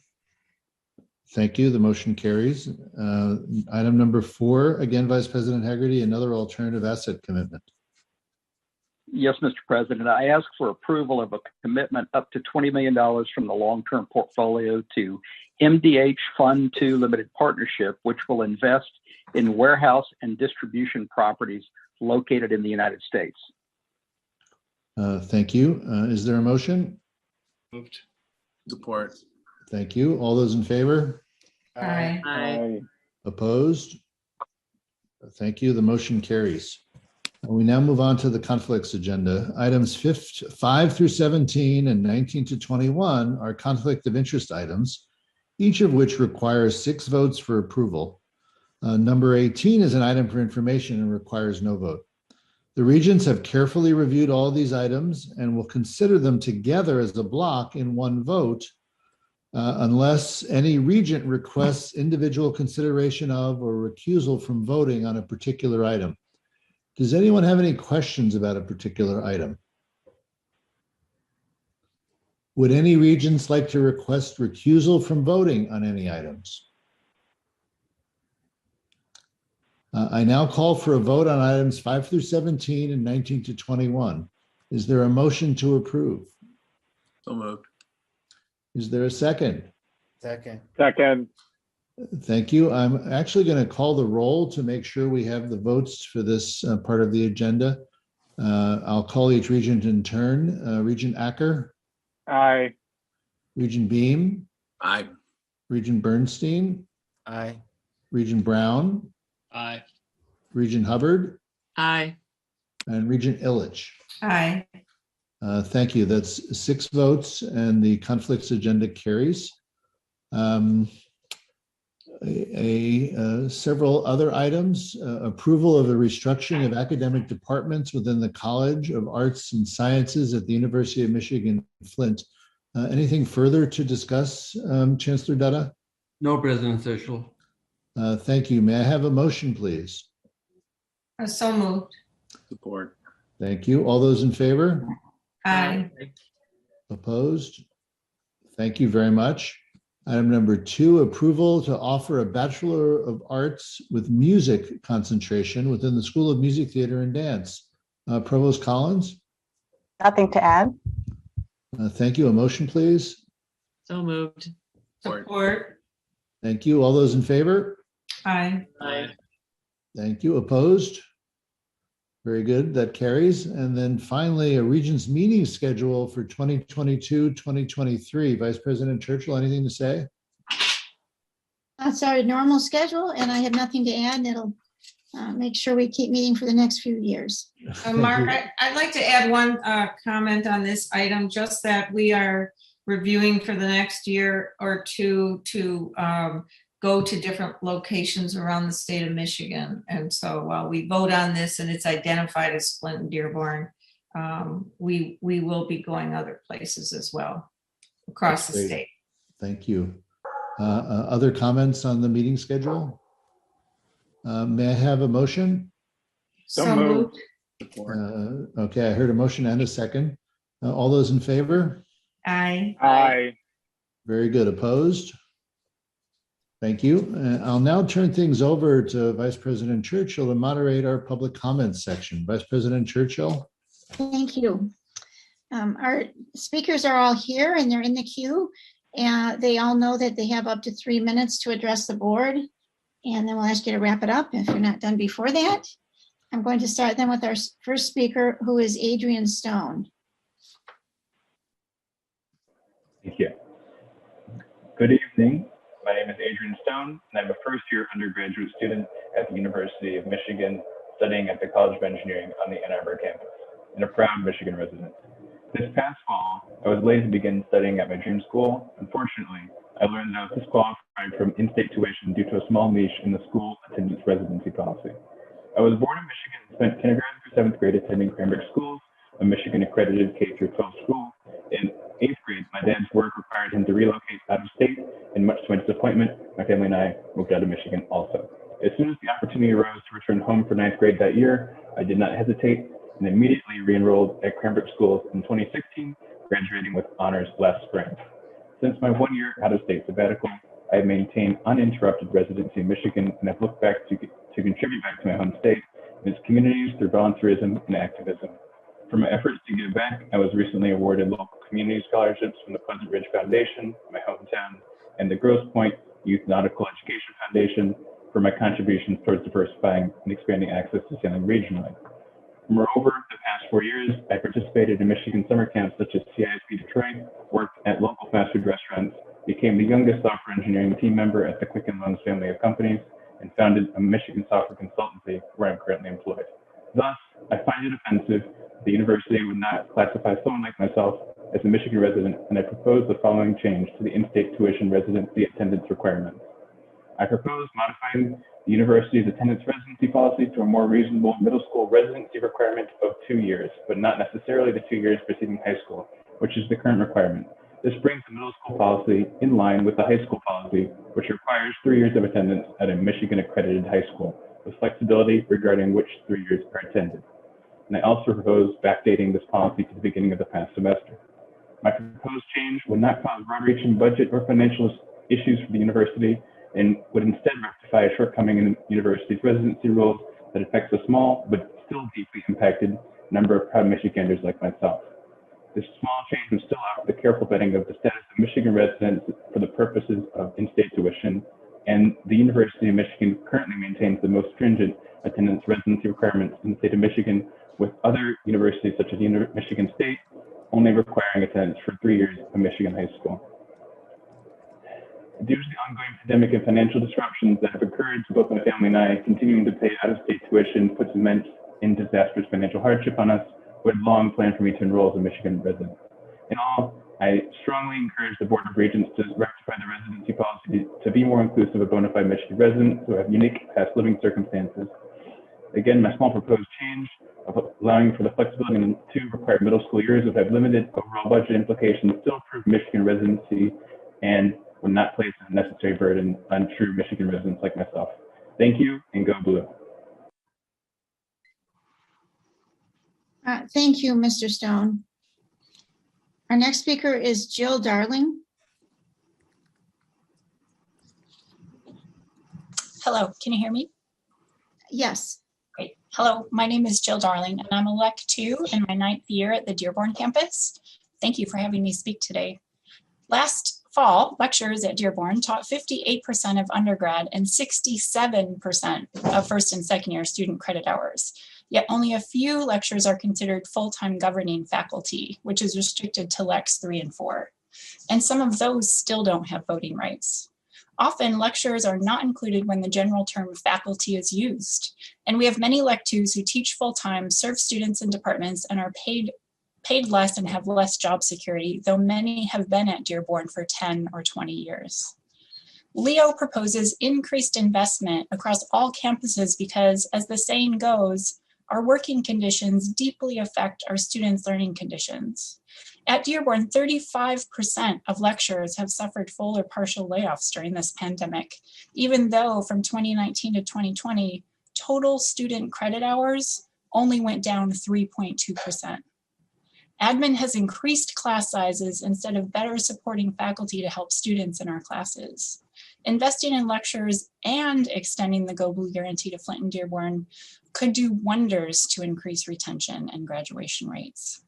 Thank you. The motion carries. Item number 4, again, Vice President Haggerty, another alternative asset commitment.
Yes, Mr. President, I ask for approval of a commitment up to $20 million from the long-term portfolio to MDH Fund 2 Limited Partnership, which will invest in warehouse and distribution properties located in the United States.
Thank you. Is there a motion?
Moved. Support.
Thank you. All those in favor?
Aye.
Aye.
Opposed? Thank you. The motion carries. We now move on to the conflicts agenda. Items 5 through 17 and 19 to 21 are conflict of interest items, each of which requires 6 votes for approval. Number 18 is an item for information and requires no vote. The Regents have carefully reviewed all these items and will consider them together as a block in one vote, unless any Regent requests individual consideration of or recusal from voting on a particular item. Does anyone have any questions about a particular item? Would any Regents like to request recusal from voting on any items? I now call for a vote on items 5 through 17 and 19 to 21. Is there a motion to approve?
So moved.
Is there a second?
Second.
Second.
Thank you. I'm actually going to call the roll to make sure we have the votes for this part of the agenda. I'll call each Regent in turn. Regent Acker.
Aye.
Regent Beam.
Aye.
Regent Bernstein.
Aye.
Regent Brown.
Aye.
Regent Hubbard.
Aye.
And Regent Illich.
Aye.
Thank you. That's 6 votes and the conflicts agenda carries. Several other items, approval of the restructuring of academic departments within the College of Arts and Sciences at the University of Michigan, Flint. Anything further to discuss, Chancellor Dutta?
No, President Schlissel.
Thank you. May I have a motion, please?
So moved.
Support.
Thank you. All those in favor?
Aye.
Opposed? Thank you very much. Item number 2, approval to offer a Bachelor of Arts with Music concentration within the School of Music, Theater, and Dance. Provost Collins?
Nothing to add.
Thank you. A motion, please?
So moved.
Support.
Thank you. All those in favor?
Aye.
Aye.
Thank you. Opposed? Very good. That carries. And then finally, a Regents meeting schedule for 2022-2023. Vice President Churchill, anything to say?
That's our normal schedule, and I have nothing to add. It'll make sure we keep meeting for the next few years.
Mark, I'd like to add one comment on this item, just that we are reviewing for the next year or two to go to different locations around the state of Michigan. And so while we vote on this and it's identified as Flint and Dearborn, we will be going other places as well across the state.
Thank you. Other comments on the meeting schedule? May I have a motion?
So moved.
Support.
Okay, I heard a motion and a second. All those in favor?
Aye.
Aye.
Very good. Opposed? Thank you. I'll now turn things over to Vice President Churchill to moderate our public comments section. Vice President Churchill.
Thank you. Our speakers are all here and they're in the queue. And they all know that they have up to 3 minutes to address the board. And then we'll ask you to wrap it up if you're not done before that. I'm going to start then with our first speaker, who is Adrian Stone.
Thank you. Good evening. My name is Adrian Stone, and I'm a first-year undergraduate student at the University of Michigan, studying at the College of Engineering on the Ann Arbor campus, and a proud Michigan resident. This past fall, I was late to begin studying at my dream school. Unfortunately, I learned that I was disqualified from in-state tuition due to a small niche in the school attendance residency policy. I was born in Michigan and spent kindergarten through 7th grade attending Cranbrook Schools, a Michigan accredited K-12 school. In 8th grade, my dad's work required him to relocate out of state, and much to my disappointment, my family and I moved out of Michigan also. As soon as the opportunity arose to return home for 9th grade that year, I did not hesitate and immediately re-enrolled at Cranbrook Schools in 2016, graduating with honors last spring. Since my 1 year out-of-state sabbatical, I have maintained uninterrupted residency in Michigan and have looked back to contribute back to my home state and its communities through volunteerism and activism. For my efforts to give back, I was recently awarded local community scholarships from the Pleasant Ridge Foundation, my hometown, and the Grosse Pointe Youth Nautical Education Foundation for my contributions towards diversifying and expanding access to sailing regionally. Moreover, the past 4 years, I participated in Michigan summer camps such as CISP Detroit, worked at local fast food restaurants, became the youngest software engineering team member at the Quicken Loans family of companies, and founded a Michigan software consultancy where I'm currently employed. Thus, I find it offensive the university would not classify someone like myself as a Michigan resident, and I propose the following change to the in-state tuition residency attendance requirements. I propose modifying the university's attendance residency policy to a more reasonable middle school residency requirement of 2 years, but not necessarily the 2 years preceding high school, which is the current requirement. This brings the middle school policy in line with the high school policy, which requires 3 years of attendance at a Michigan accredited high school, with flexibility regarding which 3 years are attended. And I also propose backdating this policy to the beginning of the past semester. My proposed change would not cause broad-reaching budget or financial issues for the university, and would instead rectify a shortcoming in the university's residency rules that affects a small but still deeply impacted number of proud Michiganders like myself. This small change would still offer the careful vetting of the status of Michigan residents for the purposes of in-state tuition, and the University of Michigan currently maintains the most stringent attendance residency requirements in the state of Michigan, with other universities such as Michigan State only requiring attendance for 3 years of Michigan high school. Due to the ongoing pandemic and financial disruptions that have occurred to both my family and I, continuing to pay out-of-state tuition puts immense and disastrous financial hardship on us, who had long planned for me to enroll as a Michigan resident. In all, I strongly encourage the Board of Regents to rectify the residency policy to be more inclusive of bona fide Michigan residents who have unique past living circumstances. Again, my small proposed change of allowing for the flexibility in 2 required middle school years would have limited overall budget implications, still prove Michigan residency, and would not place an unnecessary burden on true Michigan residents like myself. Thank you, and go blue.
Thank you, Mr. Stone. Our next speaker is Jill Darling.
Hello, can you hear me?
Yes.
Great. Hello, my name is Jill Darling, and I'm a LEC 2 in my 9th year at the Dearborn campus. Thank you for having me speak today. Last fall, lecturers at Dearborn taught 58% of undergrad and 67% of first and second year student credit hours. Yet only a few lecturers are considered full-time governing faculty, which is restricted to LECs 3 and 4. And some of those still don't have voting rights. Often lecturers are not included when the general term faculty is used. And we have many LEC 2s who teach full-time, serve students in departments, and are paid less and have less job security, though many have been at Dearborn for 10 or 20 years. Leo proposes increased investment across all campuses because, as the saying goes, our working conditions deeply affect our students' learning conditions. At Dearborn, 35% of lecturers have suffered full or partial layoffs during this pandemic, even though from 2019 to 2020, total student credit hours only went down 3.2%. Admin has increased class sizes instead of better supporting faculty to help students in our classes. Investing in lectures and extending the Go Blue Guarantee to Flint and Dearborn could do wonders to increase retention and graduation rates.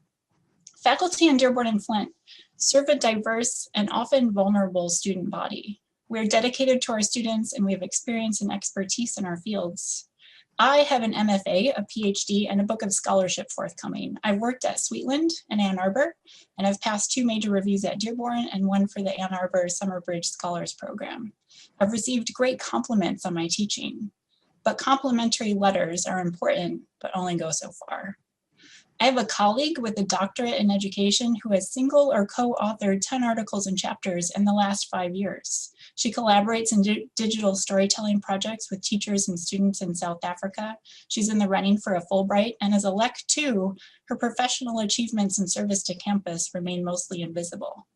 Faculty in Dearborn and Flint serve a diverse and often vulnerable student body. We're dedicated to our students and we have experience and expertise in our fields. I have an MFA, a PhD, and a book of scholarship forthcoming. I've worked at Sweetland and Ann Arbor, and I've passed 2 major reviews at Dearborn and 1 for the Ann Arbor Summer Bridge Scholars Program. I've received great compliments on my teaching, but complimentary letters are important, but only go so far. I have a colleague with a doctorate in education who has single or co-authored 10 articles and chapters in the last 5 years. She collaborates in digital storytelling projects with teachers and students in South Africa. She's in the running for a Fulbright, and as a LEC 2, her professional achievements and service to campus remain mostly invisible.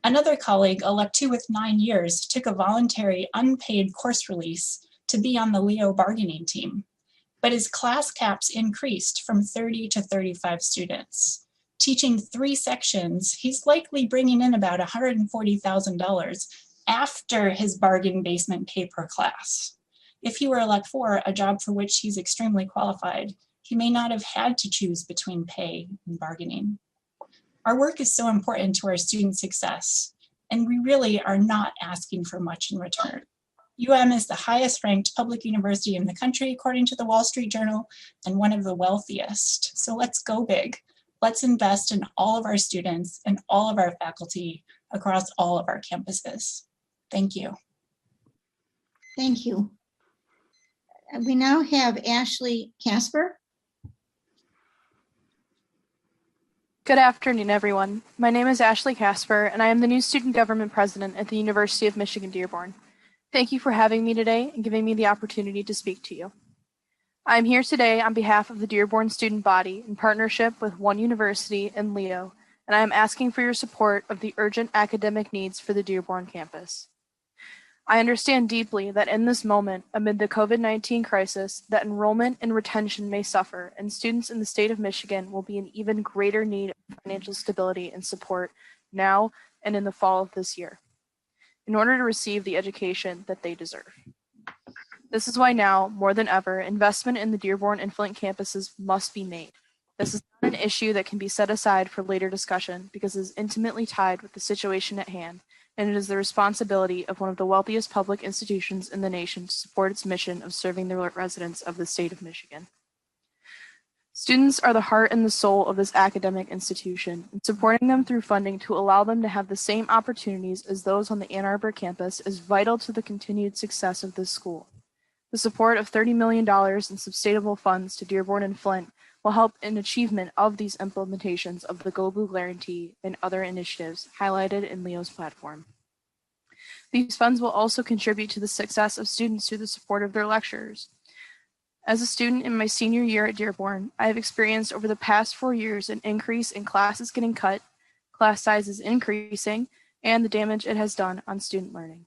Another colleague, a LEC 2 with 9 years, took a voluntary unpaid course release to be on the Leo bargaining team. But his class caps increased from 30 to 35 students. Teaching 3 sections, he's likely bringing in about $140,000 after his bargain basement pay per class. If he were a LEC 4, a job for which he's extremely qualified, he may not have had to choose between pay and bargaining. Our work is so important to our student success, and we really are not asking for much in return. is the highest ranked public university in the country, according to the Wall Street Journal, and one of the wealthiest. So let's go big. Let's invest in all of our students and all of our faculty across all of our campuses. Thank you.
Thank you. We now have Ashley Casper.
Good afternoon, everyone. My name is Ashley Casper, and I am the new Student Government President at the University of Michigan Dearborn. Thank you for having me today and giving me the opportunity to speak to you. I am here today on behalf of the Dearborn student body in partnership with One University and Leo, and I am asking for your support of the urgent academic needs for the Dearborn campus. I understand deeply that in this moment, amid the COVID-19 crisis, that enrollment and retention may suffer, and students in the state of Michigan will be in even greater need of financial stability and support now and in the fall of this year, in order to receive the education that they deserve. This is why now, more than ever, investment in the Dearborn and Flint campuses must be made. This is not an issue that can be set aside for later discussion because it is intimately tied with the situation at hand, and it is the responsibility of one of the wealthiest public institutions in the nation to support its mission of serving the residents of the state of Michigan. Students are the heart and the soul of this academic institution, and supporting them through funding to allow them to have the same opportunities as those on the Ann Arbor campus is vital to the continued success of this school. The support of $30 million in sustainable funds to Dearborn and Flint will help in achievement of these implementations of the Go Blue Guarantee and other initiatives highlighted in Leo's platform. These funds will also contribute to the success of students through the support of their lecturers. As a student in my senior year at Dearborn, I have experienced over the past 4 years an increase in classes getting cut, class sizes increasing, and the damage it has done on student learning.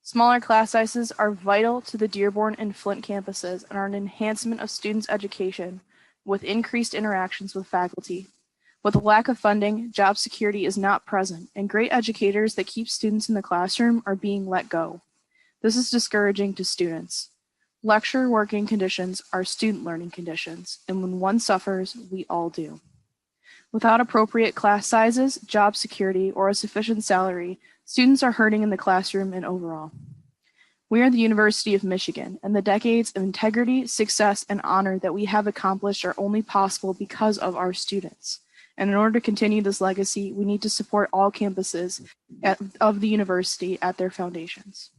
Smaller class sizes are vital to the Dearborn and Flint campuses and are an enhancement of students' education with increased interactions with faculty. With a lack of funding, job security is not present, and great educators that keep students in the classroom are being let go. This is discouraging to students. Lecture working conditions are student learning conditions, and when one suffers, we all do. Without appropriate class sizes, job security, or a sufficient salary, students are hurting in the classroom and overall. We are the University of Michigan, and the decades of integrity, success, and honor that we have accomplished are only possible because of our students. And in order to continue this legacy, we need to support all campuses of the university at their foundations.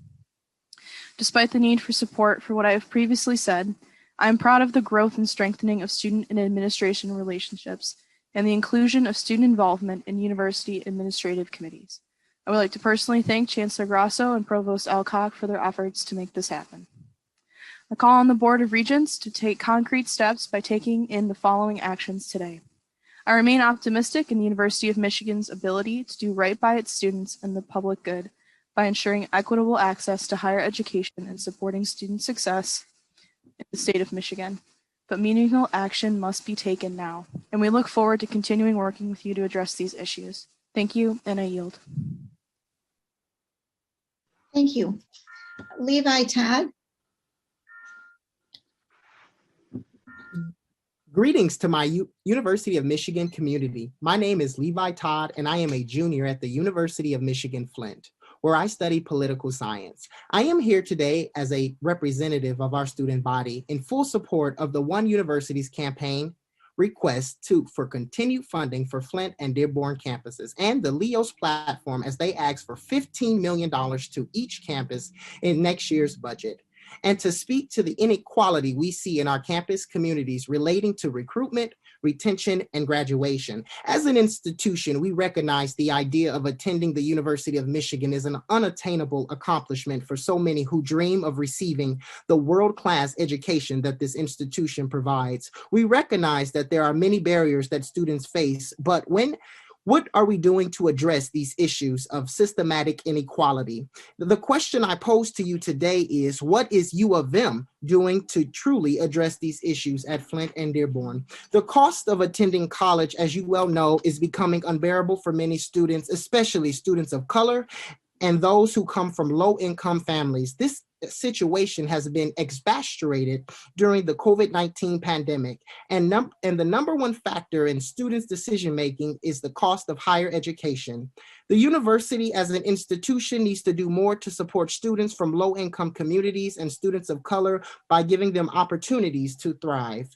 Despite the need for support for what I have previously said, I am proud of the growth and strengthening of student and administration relationships and the inclusion of student involvement in university administrative committees. I would like to personally thank Chancellor Grasso and Provost Alcock for their efforts to make this happen. I call on the Board of Regents to take concrete steps by taking in the following actions today. I remain optimistic in the University of Michigan's ability to do right by its students and the public good by ensuring equitable access to higher education and supporting student success in the state of Michigan. but meaningful action must be taken now, and we look forward to continuing working with you to address these issues. Thank you, and I yield.
Thank you. Levi Todd.
Greetings to my University of Michigan community. My name is Levi Todd, and I am a junior at the University of Michigan Flint, where I study political science. I am here today as a representative of our student body in full support of the One University's campaign request for continued funding for Flint and Dearborn campuses and the LEOS platform as they ask for $15 million to each campus in next year's budget, and to speak to the inequality we see in our campus communities relating to recruitment, retention, and graduation. As an institution, we recognize the idea of attending the University of Michigan is an unattainable accomplishment for so many who dream of receiving the world-class education that this institution provides. We recognize that there are many barriers that students face, but what are we doing to address these issues of systematic inequality? The question I pose to you today is, what is U of M doing to truly address these issues at Flint and Dearborn? The cost of attending college, as you well know, is becoming unbearable for many students, especially students of color and those who come from low-income families. This situation has been exacerbated during the COVID-19 pandemic, and the number one factor in students' decision-making is the cost of higher education. The university as an institution needs to do more to support students from low-income communities and students of color by giving them opportunities to thrive.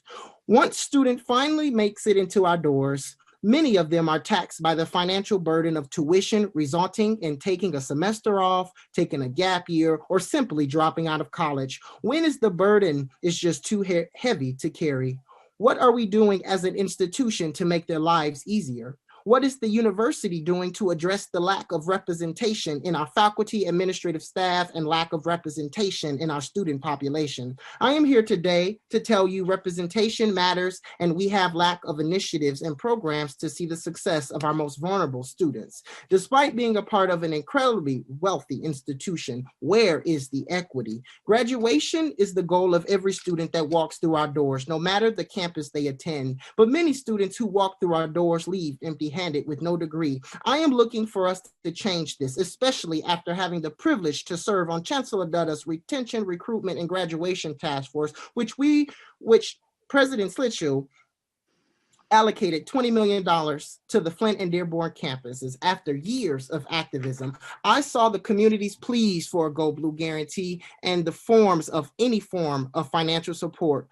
Once student finally makes it into our doors, many of them are taxed by the financial burden of tuition, resulting in taking a semester off, taking a gap year, or simply dropping out of college. When is the burden is just too heavy to carry? What are we doing as an institution to make their lives easier? What is the university doing to address the lack of representation in our faculty, administrative staff, and lack of representation in our student population? I am here today to tell you representation matters, and we have lack of initiatives and programs to see the success of our most vulnerable students. Despite being a part of an incredibly wealthy institution, where is the equity? Graduation is the goal of every student that walks through our doors, no matter the campus they attend. But many students who walk through our doors leave empty-handed with no degree. I am looking for us to change this, especially after having the privilege to serve on Chancellor Duda's Retention, Recruitment, and Graduation Task Force, which President Schlissel allocated $20 million to the Flint and Dearborn campuses. After years of activism, I saw the community's pleas for a Go Blue guarantee and the forms of any form of financial support.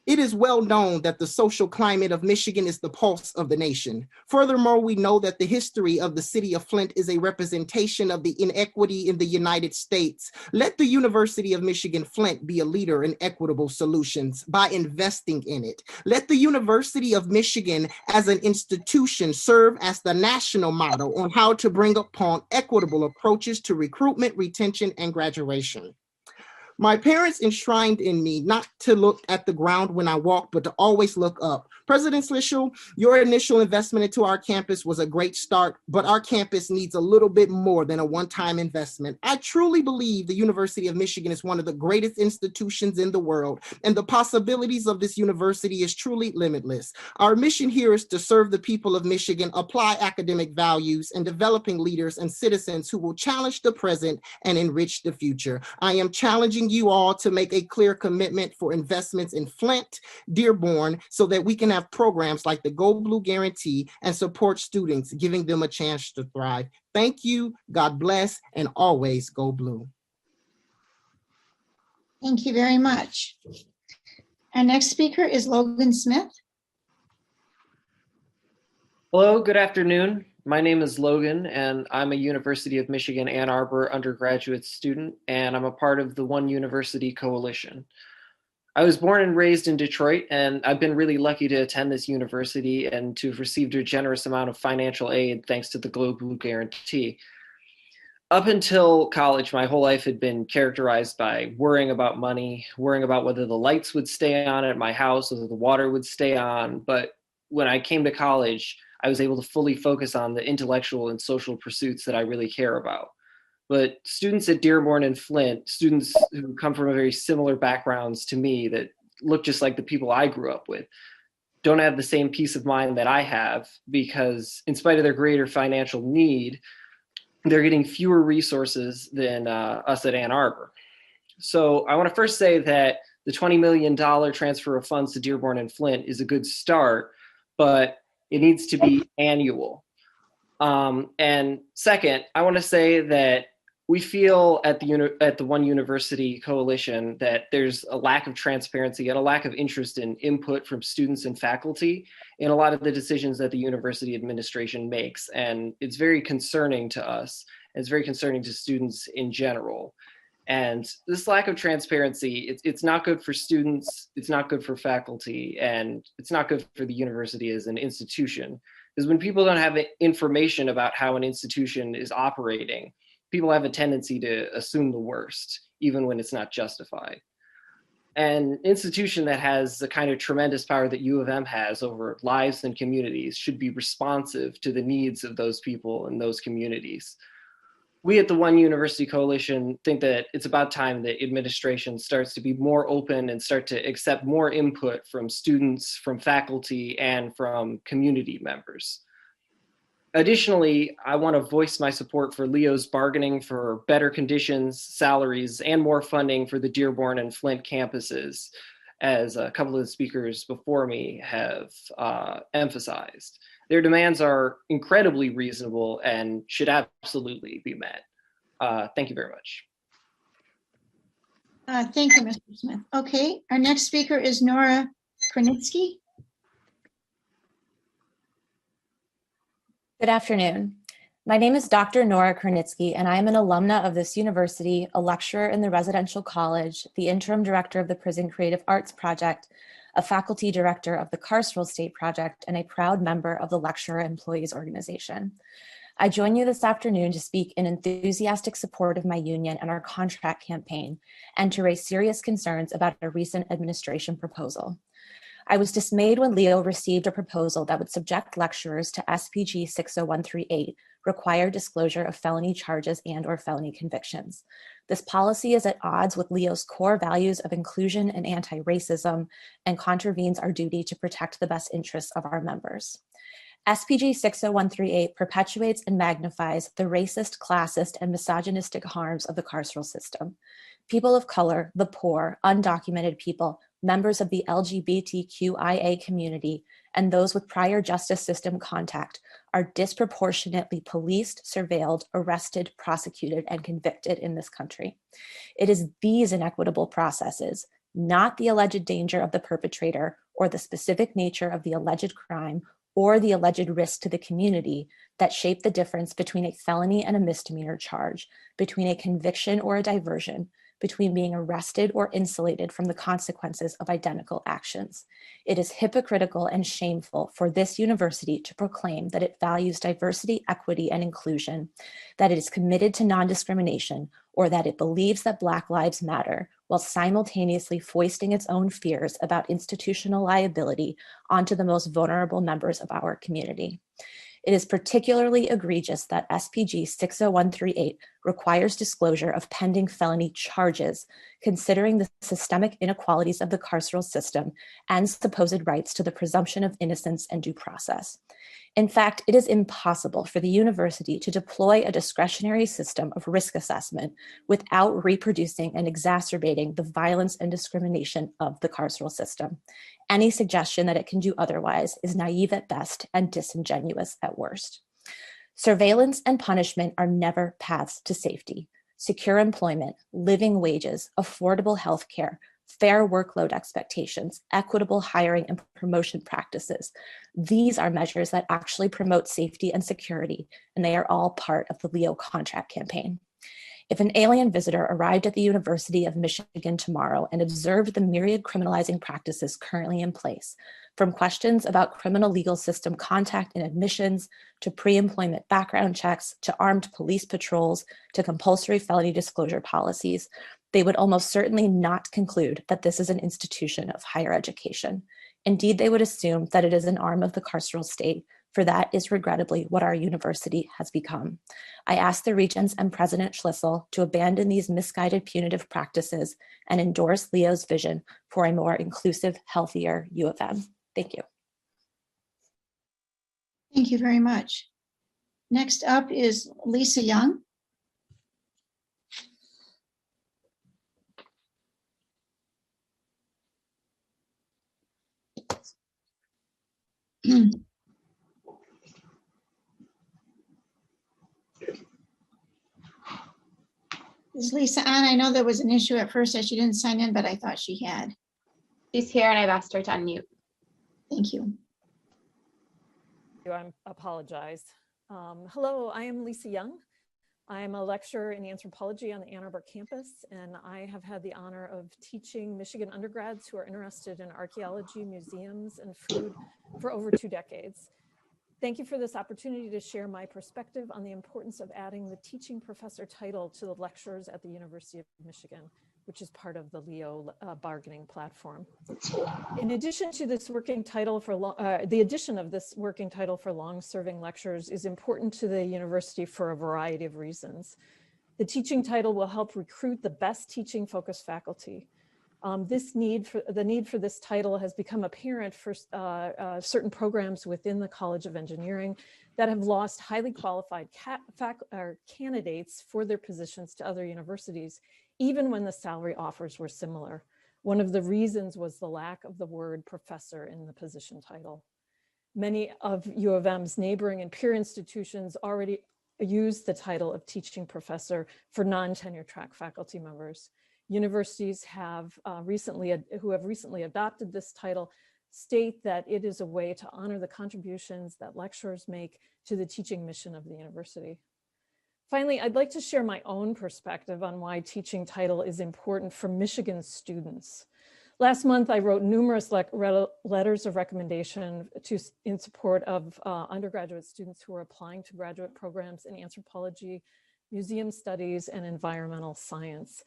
It is well known that the social climate of Michigan is the pulse of the nation. Furthermore, we know that the history of the city of Flint is a representation of the inequity in the United States. Let the University of Michigan Flint be a leader in equitable solutions by investing in it. Let the University of Michigan as an institution serve as the national model on how to bring upon equitable approaches to recruitment, retention, and graduation. My parents enshrined in me not to look at the ground when I walked, but to always look up. President Schlissel, your initial investment into our campus was a great start, but our campus needs a little bit more than a one-time investment. I truly believe the University of Michigan is one of the greatest institutions in the world, and the possibilities of this university is truly limitless. Our mission here is to serve the people of Michigan, apply academic values, and developing leaders and citizens who will challenge the present and enrich the future. I am challenging you all to make a clear commitment for investments in Flint, Dearborn, so that we can have programs like the Go Blue Guarantee and support students, giving them a chance to thrive. Thank you, God bless, and always Go Blue.
Thank you very much. Our next speaker is Logan Smith.
Hello, good afternoon. My name is Logan, and I'm a University of Michigan Ann Arbor undergraduate student, and I'm a part of the One University Coalition. I was born and raised in Detroit, and I've been really lucky to attend this university and to have received a generous amount of financial aid thanks to the Go Blue Guarantee. Up until college, my whole life had been characterized by worrying about money, worrying about whether the lights would stay on at my house, whether the water would stay on. But when I came to college, I was able to fully focus on the intellectual and social pursuits that I really care about. But students at Dearborn and Flint, students who come from very similar backgrounds to me that look just like the people I grew up with, don't have the same peace of mind that I have, because in spite of their greater financial need, they're getting fewer resources than us at Ann Arbor. So I want to first say that the $20 million transfer of funds to Dearborn and Flint is a good start, but it needs to be annual. And second, I want to say that we feel at the One University Coalition that there's a lack of transparency and a lack of interest in input from students and faculty in a lot of the decisions that the university administration makes. And it's very concerning to us. And it's very concerning to students in general. And this lack of transparency, it's not good for students, it's not good for faculty, and it's not good for the university as an institution. Because when people don't have information about how an institution is operating, people have a tendency to assume the worst, even when it's not justified. An institution that has the kind of tremendous power that U of M has over lives and communities should be responsive to the needs of those people and those communities. We at the One University Coalition think that it's about time that administration starts to be more open and start to accept more input from students, from faculty, and from community members. Additionally, I want to voice my support for Leo's bargaining for better conditions, salaries, and more funding for the Dearborn and Flint campuses, as a couple of the speakers before me have emphasized. Their demands are incredibly reasonable and should absolutely be met. Thank you very much.
Thank you, Mr. Smith. Okay, our next speaker is Nora Kronitsky.
Good afternoon. My name is Dr. Nora Kronitsky, and I am an alumna of this university, a lecturer in the residential college, the interim director of the Prison Creative Arts Project, a faculty director of the Carceral State Project, and a proud member of the Lecturer Employees Organization. I join you this afternoon to speak in enthusiastic support of my union and our contract campaign, and to raise serious concerns about a recent administration proposal. I was dismayed when Leo received a proposal that would subject lecturers to SPG 60138, required disclosure of felony charges and/or felony convictions. This policy is at odds with Leo's core values of inclusion and anti-racism, and contravenes our duty to protect the best interests of our members. SPG 60138 perpetuates and magnifies the racist, classist, and misogynistic harms of the carceral system. People of color, the poor, undocumented people, members of the LGBTQIA community, and those with prior justice system contact are disproportionately policed, surveilled, arrested, prosecuted, and convicted in this country. It is these inequitable processes, not the alleged danger of the perpetrator or the specific nature of the alleged crime or the alleged risk to the community, that shape the difference between a felony and a misdemeanor charge, between a conviction or a diversion, between being arrested or insulated from the consequences of identical actions. It is hypocritical and shameful for this university to proclaim that it values diversity, equity, and inclusion, that it is committed to non-discrimination, or that it believes that Black lives matter, while simultaneously foisting its own fears about institutional liability onto the most vulnerable members of our community. It is particularly egregious that SPG 60138 requires disclosure of pending felony charges, considering the systemic inequalities of the carceral system and supposed rights to the presumption of innocence and due process. In fact, it is impossible for the university to deploy a discretionary system of risk assessment without reproducing and exacerbating the violence and discrimination of the carceral system. Any suggestion that it can do otherwise is naive at best and disingenuous at worst. Surveillance and punishment are never paths to safety. Secure employment, living wages, affordable health care, fair workload expectations, equitable hiring and promotion practices. These are measures that actually promote safety and security, and they are all part of the Leo contract campaign. If an alien visitor arrived at the University of Michigan tomorrow and observed the myriad criminalizing practices currently in place, from questions about criminal legal system contact and admissions, to pre-employment background checks, to armed police patrols, to compulsory felony disclosure policies, they would almost certainly not conclude that this is an institution of higher education. Indeed, they would assume that it is an arm of the carceral state, for that is regrettably what our university has become. I ask the Regents and President Schlissel to abandon these misguided punitive practices and endorse Leo's vision for a more inclusive, healthier U of M. Thank you.
Thank you very much. Next up is Lisa Young. Is Lisa on? I know there was an issue at first that she didn't sign in, but I thought she had.
She's here and I've asked her to unmute.
Thank you.
I apologize. Hello, I am Lisa Young. I'm a lecturer in anthropology on the Ann Arbor campus, and I have had the honor of teaching Michigan undergrads who are interested in archaeology, museums, and food for over 2 decades. Thank you for this opportunity to share my perspective on the importance of adding the teaching professor title to the lectures at the University of Michigan, which is part of the Leo bargaining platform. In addition to this working title for the addition of this working title for long-serving lecturers is important to the university for a variety of reasons. The teaching title will help recruit the best teaching-focused faculty. The need for this title has become apparent for certain programs within the College of Engineering that have lost highly qualified candidates for their positions to other universities, even when the salary offers were similar. One of the reasons was the lack of the word professor in the position title. Many of U of M's neighboring and peer institutions already use the title of teaching professor for non-tenure track faculty members. Universities who have recently adopted this title state that it is a way to honor the contributions that lecturers make to the teaching mission of the university. Finally, I'd like to share my own perspective on why teaching title is important for Michigan students. Last month, I wrote numerous letters of recommendation in support of undergraduate students who are applying to graduate programs in anthropology, museum studies, and environmental science.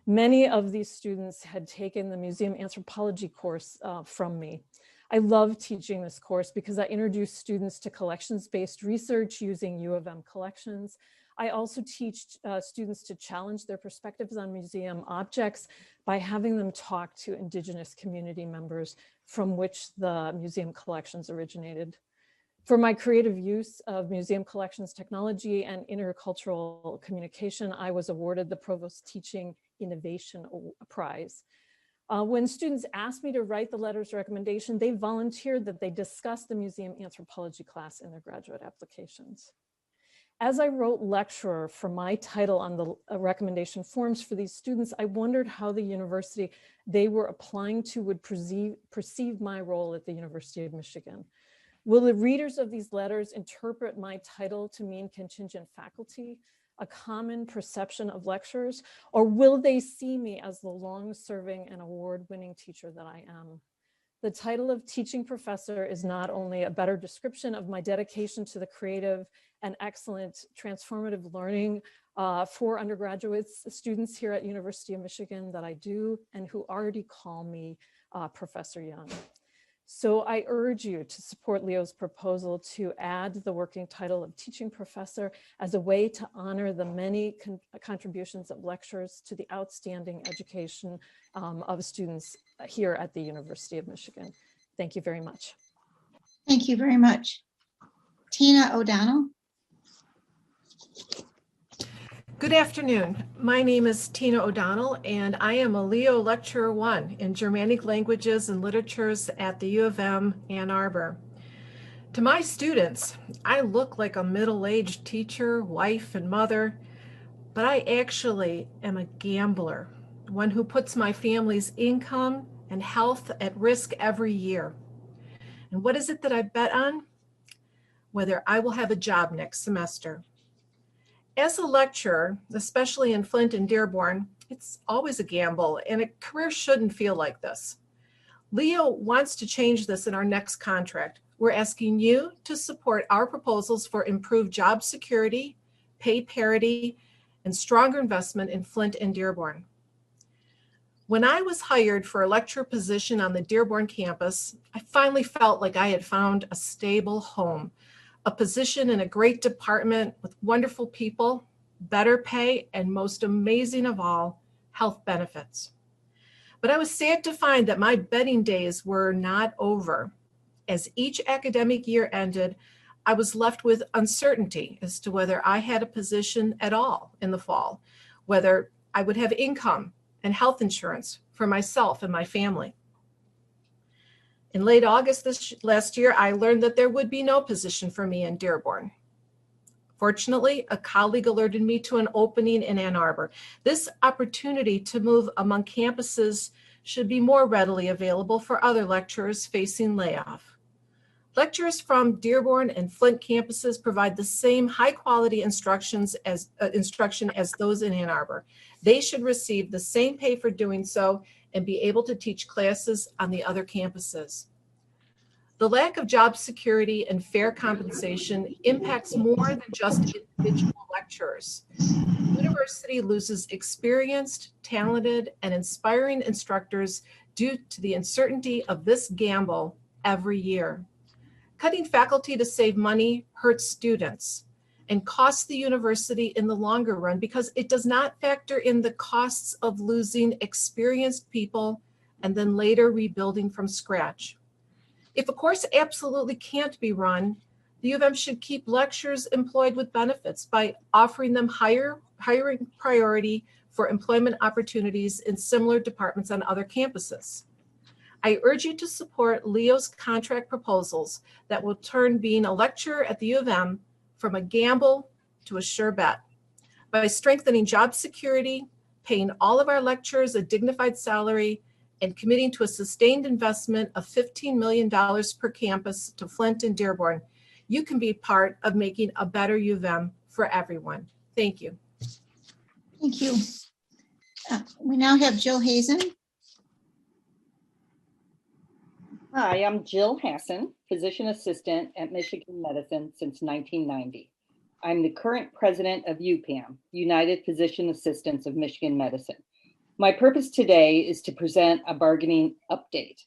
Many of these students had taken the museum anthropology course from me. I love teaching this course because I introduce students to collections-based research using U of M collections. I also teach students to challenge their perspectives on museum objects by having them talk to Indigenous community members from which the museum collections originated. For my creative use of museum collections technology and intercultural communication, I was awarded the Provost Teaching Innovation Prize. When students asked me to write the letters of recommendation, they volunteered that they discuss the museum anthropology class in their graduate applications. As I wrote lecturer for my title on the recommendation forms for these students, I wondered how the university they were applying to would perceive my role at the University of Michigan. Will the readers of these letters interpret my title to mean contingent faculty, a common perception of lecturers, or will they see me as the long-serving and award-winning teacher that I am? The title of teaching professor is not only a better description of my dedication to the creative and excellent transformative learning for undergraduate students here at University of Michigan that I do and who already call me Professor Young. So I urge you to support Leo's proposal to add the working title of teaching professor as a way to honor the many contributions of lecturers to the outstanding education of students here at the University of Michigan. Thank you very much.
Thank you very much. Tina O'Donnell.
Good afternoon. My name is Tina O'Donnell, and I am a Leo Lecturer 1 in Germanic Languages and Literatures at the U of M, Ann Arbor. To my students, I look like a middle-aged teacher, wife, and mother, but I actually am a gambler, one who puts my family's income and health at risk every year. And what is it that I bet on? Whether I will have a job next semester. As a lecturer, especially in Flint and Dearborn, it's always a gamble, and a career shouldn't feel like this. Leo wants to change this in our next contract. We're asking you to support our proposals for improved job security, pay parity, and stronger investment in Flint and Dearborn. When I was hired for a lecturer position on the Dearborn campus, I finally felt like I had found a stable home, a position in a great department with wonderful people, better pay, and most amazing of all, health benefits. But I was sad to find that my betting days were not over. As each academic year ended, I was left with uncertainty as to whether I had a position at all in the fall, whether I would have income and health insurance for myself and my family. In late August last year, I learned that there would be no position for me in Dearborn. Fortunately, a colleague alerted me to an opening in Ann Arbor. This opportunity to move among campuses should be more readily available for other lecturers facing layoff. Lecturers from Dearborn and Flint campuses provide the same high-quality instruction as those in Ann Arbor. They should receive the same pay for doing so and be able to teach classes on the other campuses. The lack of job security and fair compensation impacts more than just individual lecturers. The university loses experienced, talented, and inspiring instructors due to the uncertainty of this gamble every year. Cutting faculty to save money hurts students and costs the university in the longer run because it does not factor in the costs of losing experienced people and then later rebuilding from scratch. If a course absolutely can't be run, the U of M should keep lecturers employed with benefits by offering them hiring priority for employment opportunities in similar departments on other campuses. I urge you to support Leo's contract proposals that will turn being a lecturer at the U of M from a gamble to a sure bet. By strengthening job security, paying all of our lecturers a dignified salary, and committing to a sustained investment of $15 million per campus to Flint and Dearborn, you can be part of making a better U of M for everyone. Thank you.
Thank you. We now have Jill Hazen.
Hi, I'm Jill Hassan, physician assistant at Michigan Medicine since 1990. I'm the current president of UPAM, United Physician Assistants of Michigan Medicine. My purpose today is to present a bargaining update.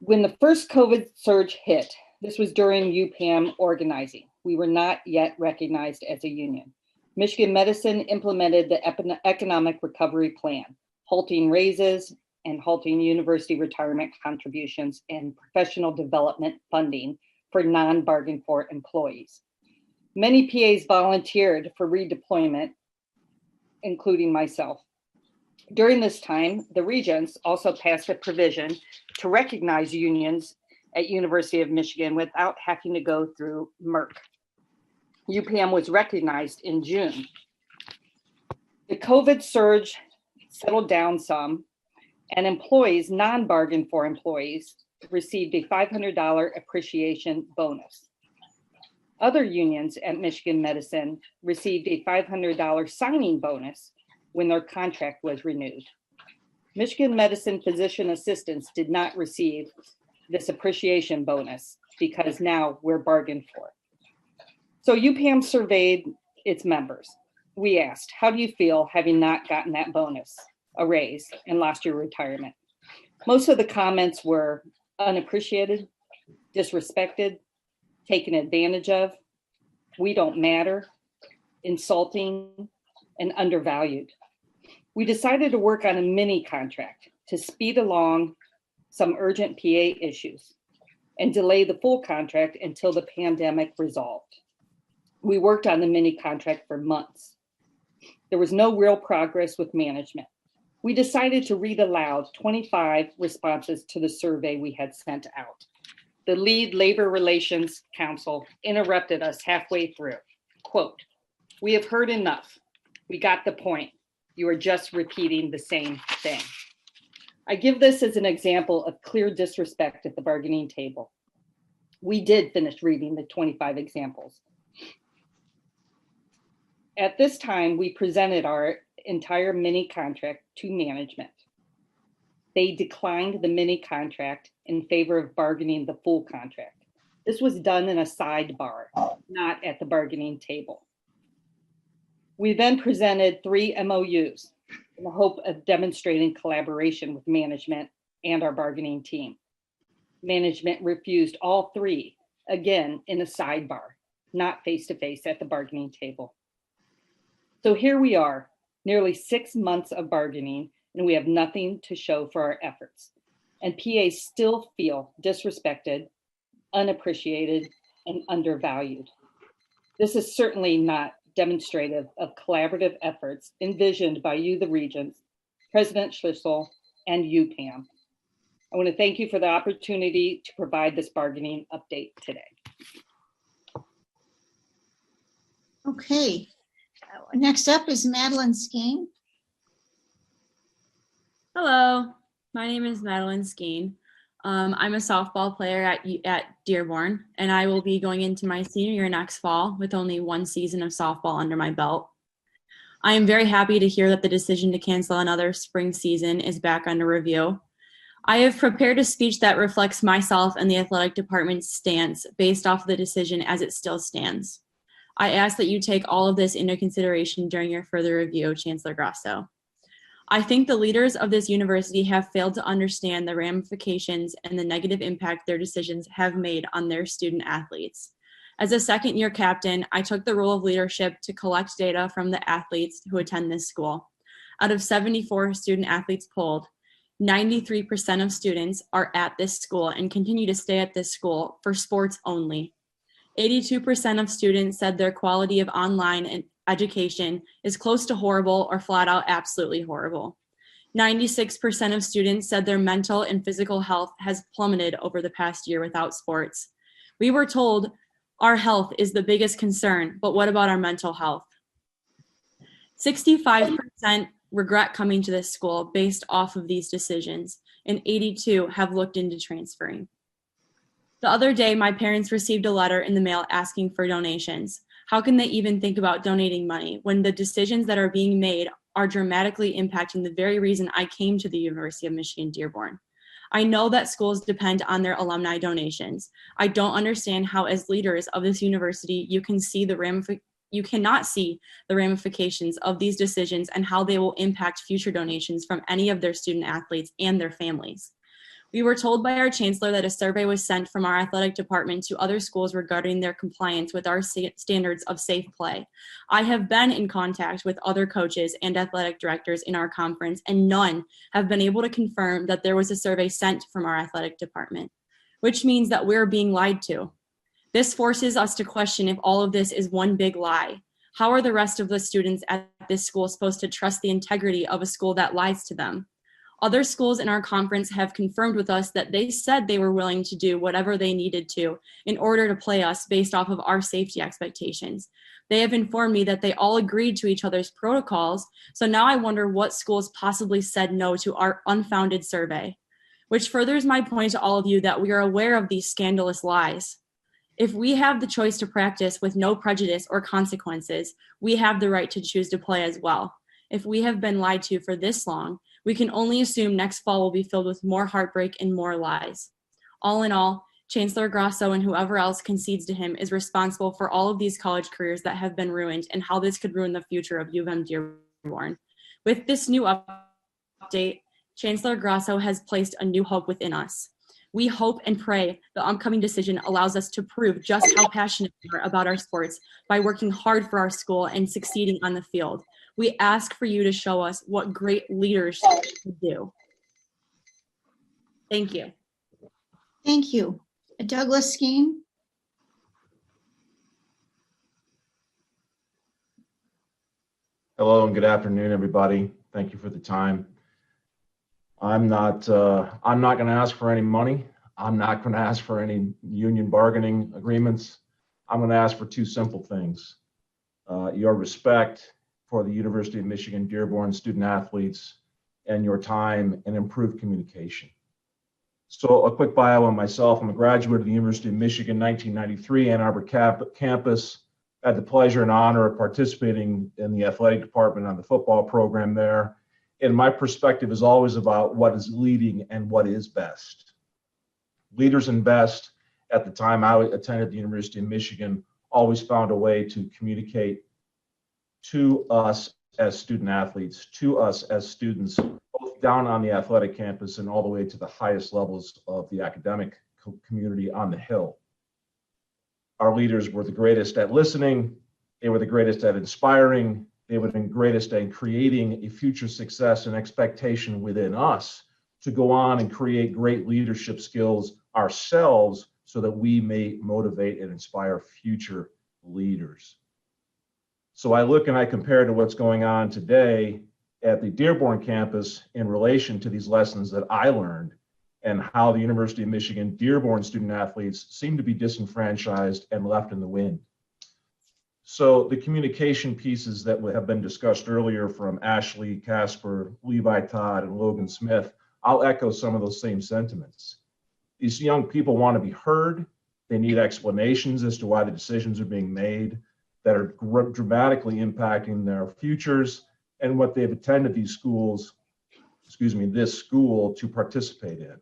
When the first COVID surge hit, this was during UPAM organizing. We were not yet recognized as a union. Michigan Medicine implemented the economic recovery plan, halting raises and halting university retirement contributions and professional development funding for non-bargain for employees. Many PAs volunteered for redeployment, including myself. During this time, the Regents also passed a provision to recognize unions at University of Michigan without having to go through Merck. UPAM was recognized in June. The COVID surge settled down some, and employees, non-bargain for employees, received a $500 appreciation bonus. Other unions at Michigan Medicine received a $500 signing bonus when their contract was renewed. Michigan Medicine physician assistants did not receive this appreciation bonus because now we're bargained for. So UPAM surveyed its members. We asked, how do you feel having not gotten that bonus, a raise, and lost your retirement? Most of the comments were unappreciated, disrespected, taken advantage of, we don't matter, insulting, and undervalued. We decided to work on a mini contract to speed along some urgent PA issues and delay the full contract until the pandemic resolved. We worked on the mini contract for months. There was no real progress with management. We decided to read aloud 25 responses to the survey we had sent out. The lead labor relations counsel interrupted us halfway through. Quote, "We have heard enough. We got the point. You are just repeating the same thing." I give this as an example of clear disrespect at the bargaining table. We did finish reading the 25 examples. At this time, we presented our entire mini contract to management. They declined the mini contract in favor of bargaining the full contract. This was done in a sidebar, not at the bargaining table. We then presented 3 MOUs. in the hope of demonstrating collaboration with management and our bargaining team. Management refused all three, again in a sidebar, not face-to-face at the bargaining table. So here we are, nearly 6 months of bargaining, and we have nothing to show for our efforts. And PAs still feel disrespected, unappreciated, and undervalued. This is certainly not demonstrative of collaborative efforts envisioned by you, the Regents, President Schlissel, and you, Pam. I want to thank you for the opportunity to provide this bargaining update today.
Okay, next up is Madeline Skeen.
Hello, my name is Madeline Skeen. I'm a softball player at Dearborn, and I will be going into my senior year next fall with only 1 season of softball under my belt. I am very happy to hear that the decision to cancel another spring season is back under review. I have prepared a speech that reflects myself and the athletic department's stance based off the decision as it still stands. I ask that you take all of this into consideration during your further review, Chancellor Grasso. I think the leaders of this university have failed to understand the ramifications and the negative impact their decisions have made on their student athletes. As a second-year captain, I took the role of leadership to collect data from the athletes who attend this school. Out of 74 student athletes polled, 93% of students are at this school and continue to stay at this school for sports only. 82% of students said their quality of online education is close to horrible or flat out absolutely horrible. 96% of students said their mental and physical health has plummeted over the past year without sports. We were told our health is the biggest concern, but what about our mental health? 65% regret coming to this school based off of these decisions, and 82 have looked into transferring. The other day, my parents received a letter in the mail asking for donations. How can they even think about donating money when the decisions that are being made are dramatically impacting the very reason I came to the University of Michigan Dearborn? I know that schools depend on their alumni donations. I don't understand how, as leaders of this university, you cannot see the ramifications of these decisions and how they will impact future donations from any of their student athletes and their families. We were told by our chancellor that a survey was sent from our athletic department to other schools regarding their compliance with our standards of safe play. I have been in contact with other coaches and athletic directors in our conference, and none have been able to confirm that there was a survey sent from our athletic department, which means that we're being lied to. This forces us to question if all of this is one big lie. How are the rest of the students at this school supposed to trust the integrity of a school that lies to them? Other schools in our conference have confirmed with us that they said they were willing to do whatever they needed to in order to play us based off of our safety expectations. They have informed me that they all agreed to each other's protocols, so now I wonder what schools possibly said no to our unfounded survey, which furthers my point to all of you that we are aware of these scandalous lies. If we have the choice to practice with no prejudice or consequences, we have the right to choose to play as well. If we have been lied to for this long, we can only assume next fall will be filled with more heartbreak and more lies. All in all, Chancellor Grasso and whoever else concedes to him is responsible for all of these college careers that have been ruined and how this could ruin the future of U of M Dearborn. With this new update, Chancellor Grasso has placed a new hope within us. We hope and pray the upcoming decision allows us to prove just how passionate we are about our sports by working hard for our school and succeeding on the field. We ask for you to show us what great leaders do. Thank you.
Thank you. Douglas Skeen.
Hello and good afternoon, everybody. Thank you for the time. I'm not going to ask for any money. I'm not going to ask for any union bargaining agreements. I'm going to ask for two simple things. Your respect for the University of Michigan Dearborn student athletes and your time and improved communication. So a quick bio on myself. I'm a graduate of the University of Michigan, 1993, Ann Arbor campus. I had the pleasure and honor of participating in the athletic department on the football program there. And my perspective is always about what is leading and what is best. Leaders and best, at the time I attended the University of Michigan, always found a way to communicate to us as student athletes, to us as students, both down on the athletic campus and all the way to the highest levels of the academic community on the Hill. Our leaders were the greatest at listening. They were the greatest at inspiring. They were the greatest at creating a future success and expectation within us to go on and create great leadership skills ourselves so that we may motivate and inspire future leaders. So I look and I compare to what's going on today at the Dearborn campus in relation to these lessons that I learned and how the University of Michigan Dearborn student athletes seem to be disenfranchised and left in the wind. So the communication pieces that have been discussed earlier from Ashley, Casper, Levi Todd, and Logan Smith, I'll echo some of those same sentiments. These young people want to be heard. They need explanations as to why the decisions are being made that are dramatically impacting their futures and what they've attended these schools, this school to participate in.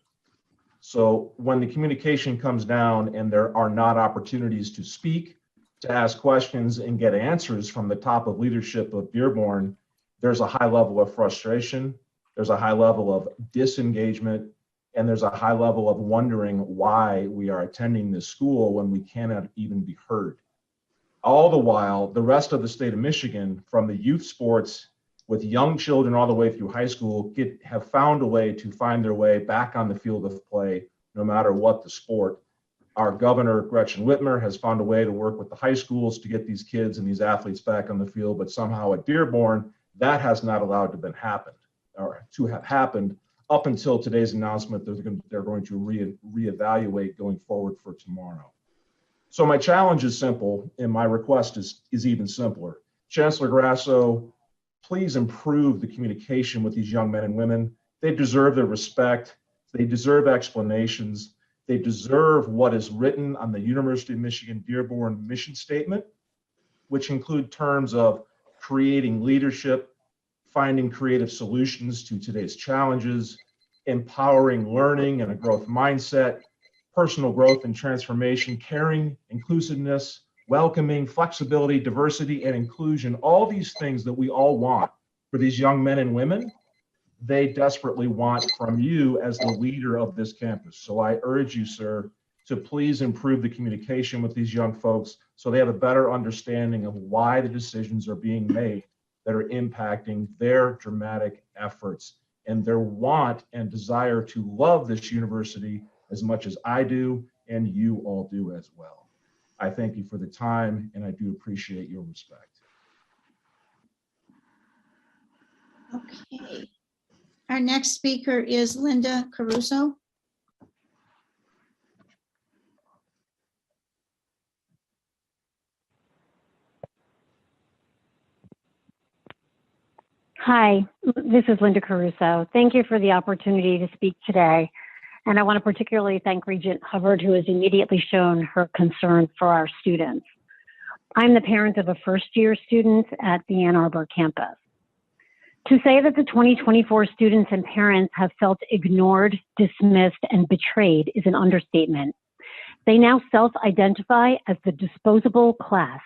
So when the communication comes down and there are not opportunities to speak, to ask questions and get answers from the top of leadership of Dearborn, there's a high level of frustration, there's a high level of disengagement, and there's a high level of wondering why we are attending this school when we cannot even be heard. All the while, the rest of the state of Michigan, from the youth sports with young children all the way through high school, have found a way to find their way back on the field of play, no matter what the sport. Our governor, Gretchen Whitmer, has found a way to work with the high schools to get these kids and these athletes back on the field, but somehow at Dearborn, that has not allowed to have happened up until today's announcement that they're going to reevaluate going forward for tomorrow. So my challenge is simple, and my request is even simpler. Chancellor Grasso, please improve the communication with these young men and women. They deserve their respect. They deserve explanations. They deserve what is written on the University of Michigan Dearborn mission statement, which include terms of creating leadership, finding creative solutions to today's challenges, empowering learning and a growth mindset, personal growth and transformation, caring, inclusiveness, welcoming, flexibility, diversity, and inclusion, all these things that we all want for these young men and women, they desperately want from you as the leader of this campus. So I urge you, sir, to please improve the communication with these young folks so they have a better understanding of why the decisions are being made that are impacting their dramatic efforts and their want and desire to love this university as much as I do and you all do as well. I thank you for the time and I do appreciate your respect.
Okay. Our next speaker is Linda Caruso.
Hi, this is Linda Caruso. Thank you for the opportunity to speak today. And I want to particularly thank Regent Hubbard, who has immediately shown her concern for our students. I'm the parent of a first-year student at the Ann Arbor campus. To say that the 2024 students and parents have felt ignored, dismissed, and betrayed is an understatement. They now self-identify as the disposable class.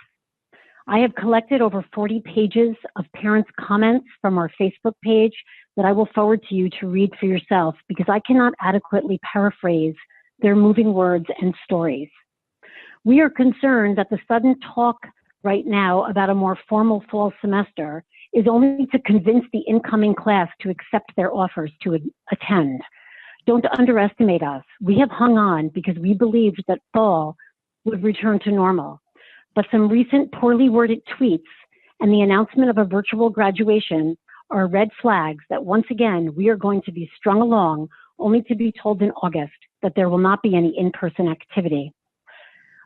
I have collected over 40 pages of parents' comments from our Facebook page that I will forward to you to read for yourself because I cannot adequately paraphrase their moving words and stories. We are concerned that the sudden talk right now about a more formal fall semester is only to convince the incoming class to accept their offers to attend. Don't underestimate us. We have hung on because we believed that fall would return to normal. But some recent poorly worded tweets and the announcement of a virtual graduation are red flags that once again we are going to be strung along only to be told in August that there will not be any in-person activity.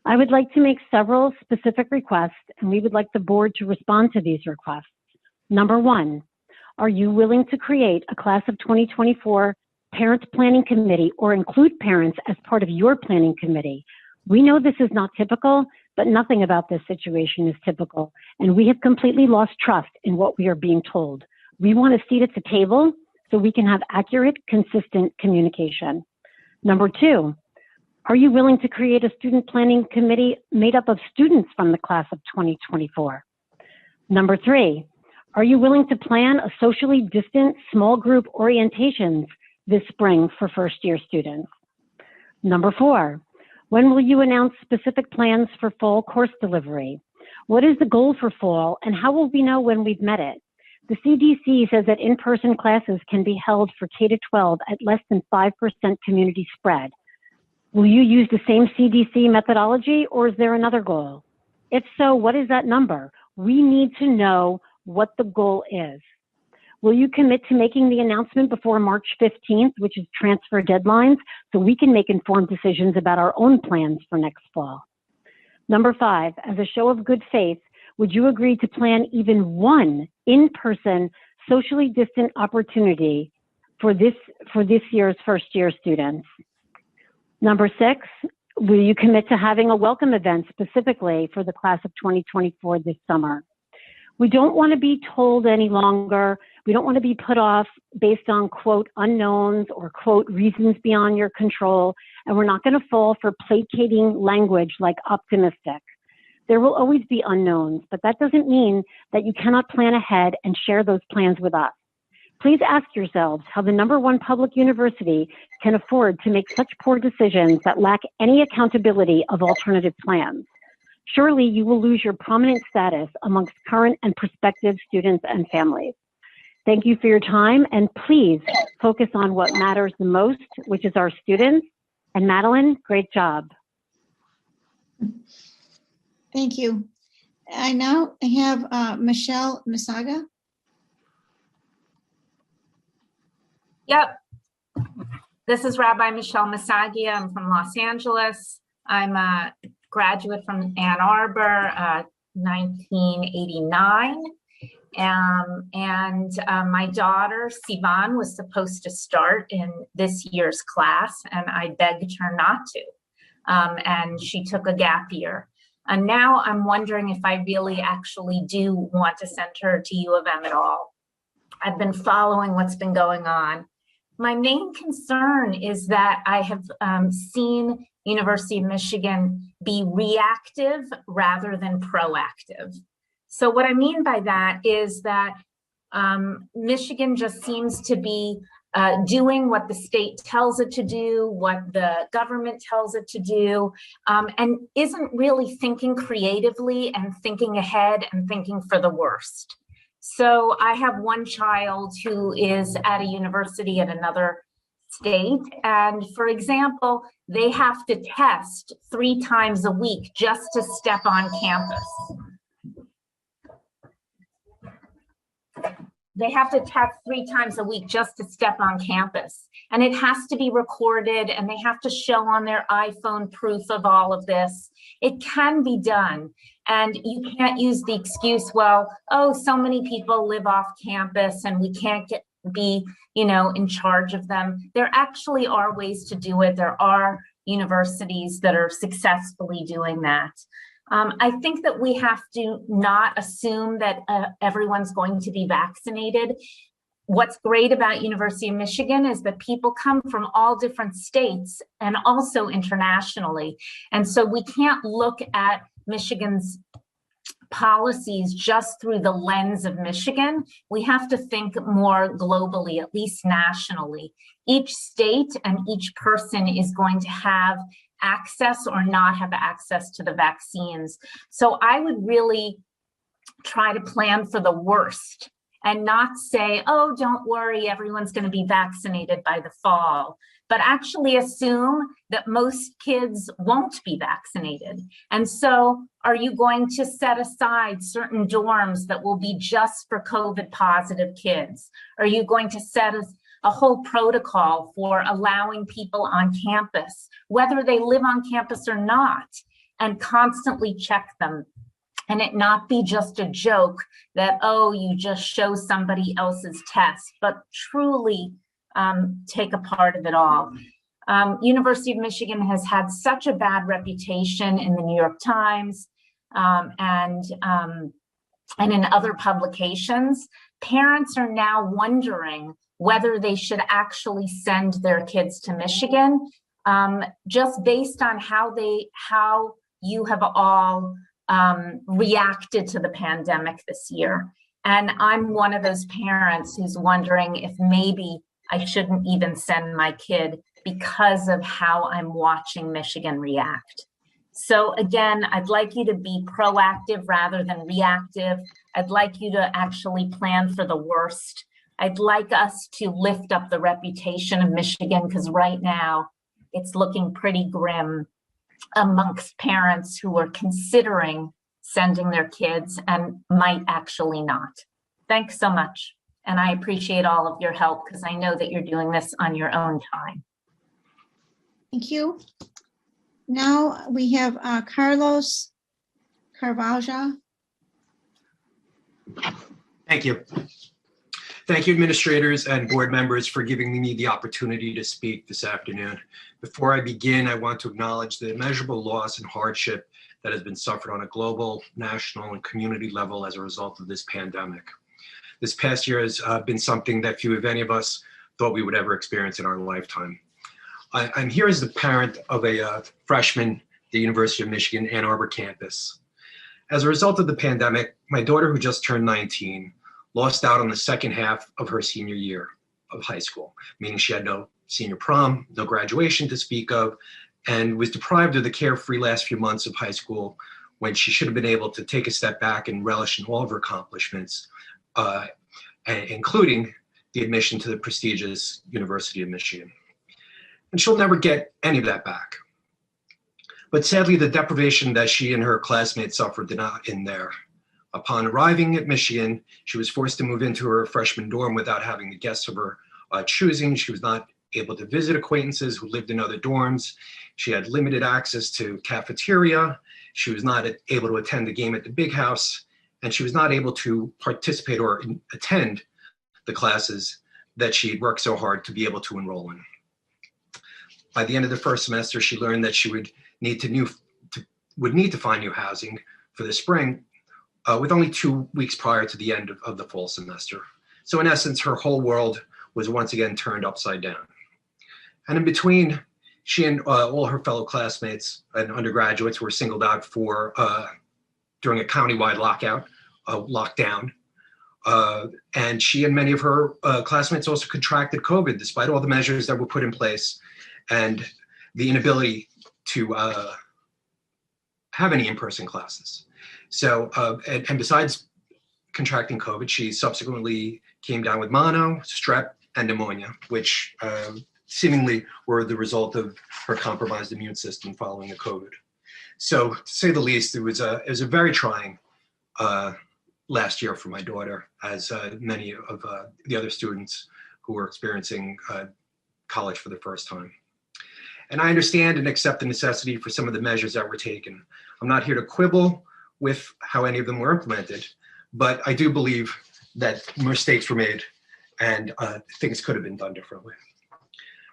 I would like to make several specific requests and we would like the board to respond to these requests. Number one, are you willing to create a class of 2024 parent planning committee or include parents as part of your planning committee? We know this is not typical, but nothing about this situation is typical, and we have completely lost trust in what we are being told. We want a seat at the table so we can have accurate, consistent communication. Number two, are you willing to create a student planning committee made up of students from the class of 2024? Number three, Are you willing to plan a socially distant small group orientations this spring for first-year students? Number 4, when will you announce specific plans for fall course delivery? What is the goal for fall, and how will we know when we've met it? The CDC says that in-person classes can be held for K-12 at less than 5% community spread. Will you use the same CDC methodology, or is there another goal? If so, what is that number? We need to know what the goal is. Will you commit to making the announcement before March 15th, which is transfer deadlines, so we can make informed decisions about our own plans for next fall? Number 5, as a show of good faith, would you agree to plan even one in-person, socially distant opportunity for this year's first-year students? Number 6, will you commit to having a welcome event specifically for the class of 2024 this summer? We don't want to be told any longer. We don't want to be put off based on, quote, unknowns or, quote, reasons beyond your control. And we're not going to fall for placating language like optimistic. There will always be unknowns, but that doesn't mean that you cannot plan ahead and share those plans with us. Please ask yourselves how the #1 public university can afford to make such poor decisions that lack any accountability of alternative plans. Surely you will lose your prominent status amongst current and prospective students and families. Thank you for your time, and please focus on what matters the most, which is our students. And Madeline, great job.
Thank you. I now have Michelle Misaga.
Yep. This is Rabbi Michelle Misagia. I'm from Los Angeles. I'm a graduate from Ann Arbor, 1989. My daughter, Sivan, was supposed to start in this year's class, and I begged her not to. And she took a gap year. And now I'm wondering if I really actually do want to send her to U of M at all. I've been following what's been going on. My main concern is that I have seen University of Michigan be reactive rather than proactive. So what I mean by that is that Michigan just seems to be doing what the state tells it to do, what the government tells it to do, and isn't really thinking creatively and thinking ahead and thinking for the worst. So I have one child who is at a university at another state, and for example, they have to test 3 times a week just to step on campus. They have to test 3 times a week just to step on campus. And it has to be recorded, and they have to show on their iPhone proof of all of this. It can be done. And you can't use the excuse, well, oh, so many people live off campus and we can't be, in charge of them. There actually are ways to do it. There are universities that are successfully doing that. I think that we have to not assume that everyone's going to be vaccinated. What's great about University of Michigan is that people come from all different states and also internationally. And so we can't look at Michigan's policies just through the lens of Michigan. We have to think more globally, at least nationally. Each state and each person is going to have access or not have access to the vaccines. So I would really try to plan for the worst and not say, oh, don't worry, everyone's going to be vaccinated by the fall, but actually assume that most kids won't be vaccinated. And so are you going to set aside certain dorms that will be just for COVID positive kids? Are you going to set a whole protocol for allowing people on campus, whether they live on campus or not, and constantly check them? And it not be just a joke that, oh, you just show somebody else's test, but truly take a part of it all. University of Michigan has had such a bad reputation in the New York Times and in other publications. Parents are now wondering whether they should actually send their kids to Michigan, just based on how you have all reacted to the pandemic this year. And I'm one of those parents who's wondering if maybe I shouldn't even send my kid because of how I'm watching Michigan react. So again, I'd like you to be proactive rather than reactive. I'd like you to actually plan for the worst. I'd like us to lift up the reputation of Michigan, because right now it's looking pretty grim amongst parents who are considering sending their kids and might actually not. Thanks so much. And I appreciate all of your help, because I know that you're doing this on your own time.
Thank you. Now we have Carlos Carvalho.
Thank you. Thank you, administrators and board members, for giving me the opportunity to speak this afternoon. Before I begin, I want to acknowledge the immeasurable loss and hardship that has been suffered on a global, national, and community level as a result of this pandemic. This past year has been something that few, if any of us, thought we would ever experience in our lifetime. I'm here as the parent of a freshman at the University of Michigan, Ann Arbor campus. As a result of the pandemic, my daughter, who just turned 19, lost out on the second half of her senior year of high school, meaning she had no senior prom, no graduation to speak of, and was deprived of the carefree last few months of high school when she should have been able to take a step back and relish in all of her accomplishments, including the admission to the prestigious University of Michigan. And she'll never get any of that back. But sadly, the deprivation that she and her classmates suffered did not end there. Upon arriving at Michigan, she was forced to move into her freshman dorm without having the guests of her choosing. She was not able to visit acquaintances who lived in other dorms. She had limited access to cafeteria. She was not able to attend the game at the big house, and she was not able to participate or attend the classes that she had worked so hard to be able to enroll in. By the end of the first semester, she learned that she would need to find new housing for the spring, with only 2 weeks prior to the end of the fall semester. So in essence, her whole world was once again turned upside down. And in between, she and all her fellow classmates and undergraduates were singled out for during a countywide lockdown. And she and many of her classmates also contracted COVID, despite all the measures that were put in place and the inability to have any in-person classes. So, and besides contracting COVID, she subsequently came down with mono, strep, and pneumonia, which seemingly were the result of her compromised immune system following the COVID. So, to say the least, it was a very trying last year for my daughter, as many of the other students who were experiencing college for the first time. And I understand and accept the necessity for some of the measures that were taken. I'm not here to quibble with how any of them were implemented, but I do believe that mistakes were made and things could have been done differently.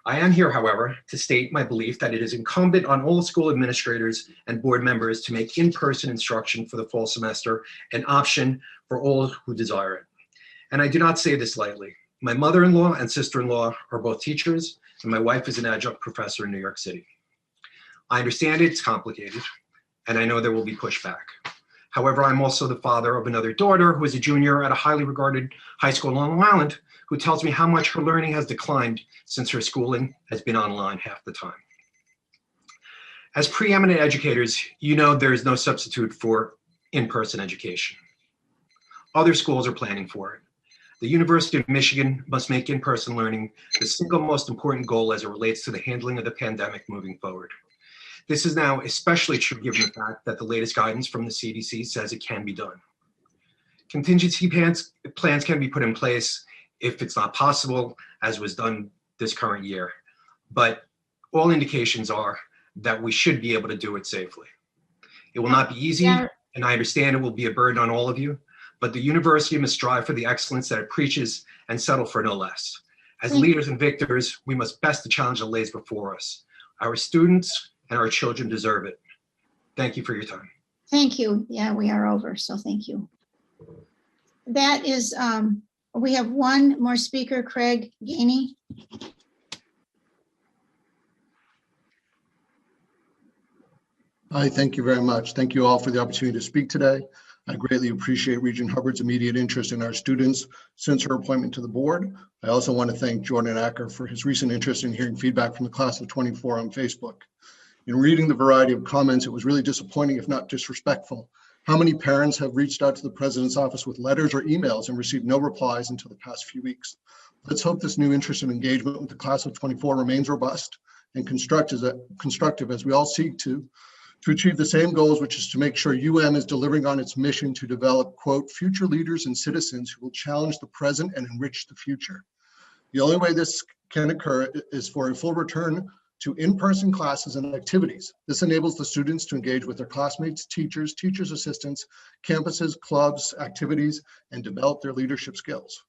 I am here, however, to state my belief that it is incumbent on all school administrators and board members to make in-person instruction for the fall semester an option for all who desire it. And I do not say this lightly. My mother-in-law and sister-in-law are both teachers, and my wife is an adjunct professor in New York City. I understand it's complicated, and I know there will be pushback. However, I'm also the father of another daughter who is a junior at a highly regarded high school on Long Island, who tells me how much her learning has declined since her schooling has been online half the time. As preeminent educators, you know there is no substitute for in-person education. Other schools are planning for it. The University of Michigan must make in-person learning the single most important goal as it relates to the handling of the pandemic moving forward. This is now especially true given the fact that the latest guidance from the CDC says it can be done. Contingency plans can be put in place if it's not possible, as was done this current year. But all indications are that we should be able to do it safely. It will not be easy, and I understand it will be a burden on all of you, but the university must strive for the excellence that it preaches and settle for no less. As leaders and victors, we must best the challenge that lays before us. Our students and our children deserve it. Thank you for your time.
Thank you. Yeah, we are over, so thank you. That is, we have one more speaker, Craig Gainey.
Hi, thank you very much. Thank you all for the opportunity to speak today.
I greatly appreciate Regent Hubbard's immediate interest in our students since her appointment to the board. I also want to thank Jordan Acker for his recent interest in hearing feedback from the class of 24 on Facebook. In reading the variety of comments, it was really disappointing, if not disrespectful, how many parents have reached out to the president's office with letters or emails and received no replies until the past few weeks. Let's hope this new interest and engagement with the class of 24 remains robust and constructive as we all seek to achieve the same goals, which is to make sure is delivering on its mission to develop, quote, future leaders and citizens who will challenge the present and enrich the future. The only way this can occur is for a full return to in-person classes and activities. This enables the students to engage with their classmates, teachers, teachers' assistants, campuses, clubs, activities, and develop their leadership skills.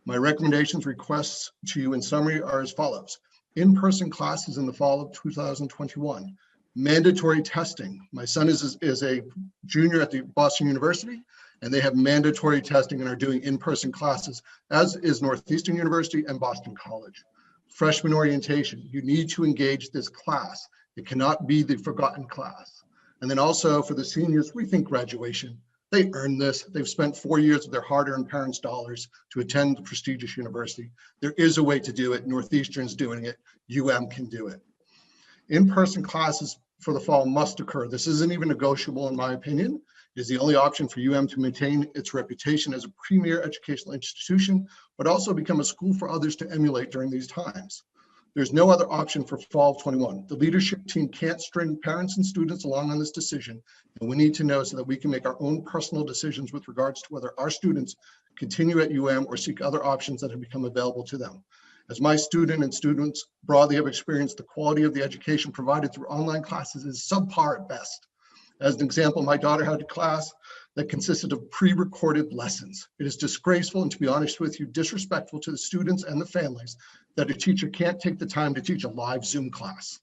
My recommendations, requests to you in summary are as follows. In-person classes in the fall of 2021. Mandatory testing. My son is a junior at the Boston University, and they have mandatory testing and are doing in-person classes, as is Northeastern University and Boston College. Freshman orientation. You need to engage this class. It cannot be the forgotten class. And then also for the seniors, rethink graduation. They earned this. They've spent 4 years of their hard-earned parents' dollars to attend the prestigious university. There is a way to do it. Northeastern's doing it. Can do it. In-person classes for the fall must occur. This isn't even negotiable in my opinion. It is the only option for to maintain its reputation as a premier educational institution, but also become a school for others to emulate during these times. There's no other option for fall of 21. The leadership team can't string parents and students along on this decision, and we need to know so that we can make our own personal decisions with regards to whether our students continue at or seek other options that have become available to them. As my student and students broadly have experienced, the quality of the education provided through online classes is subpar at best. As an example, my daughter had a class that consisted of pre-recorded lessons. It is disgraceful and, to be honest with you, disrespectful to the students and the families that a teacher can't take the time to teach a live Zoom class.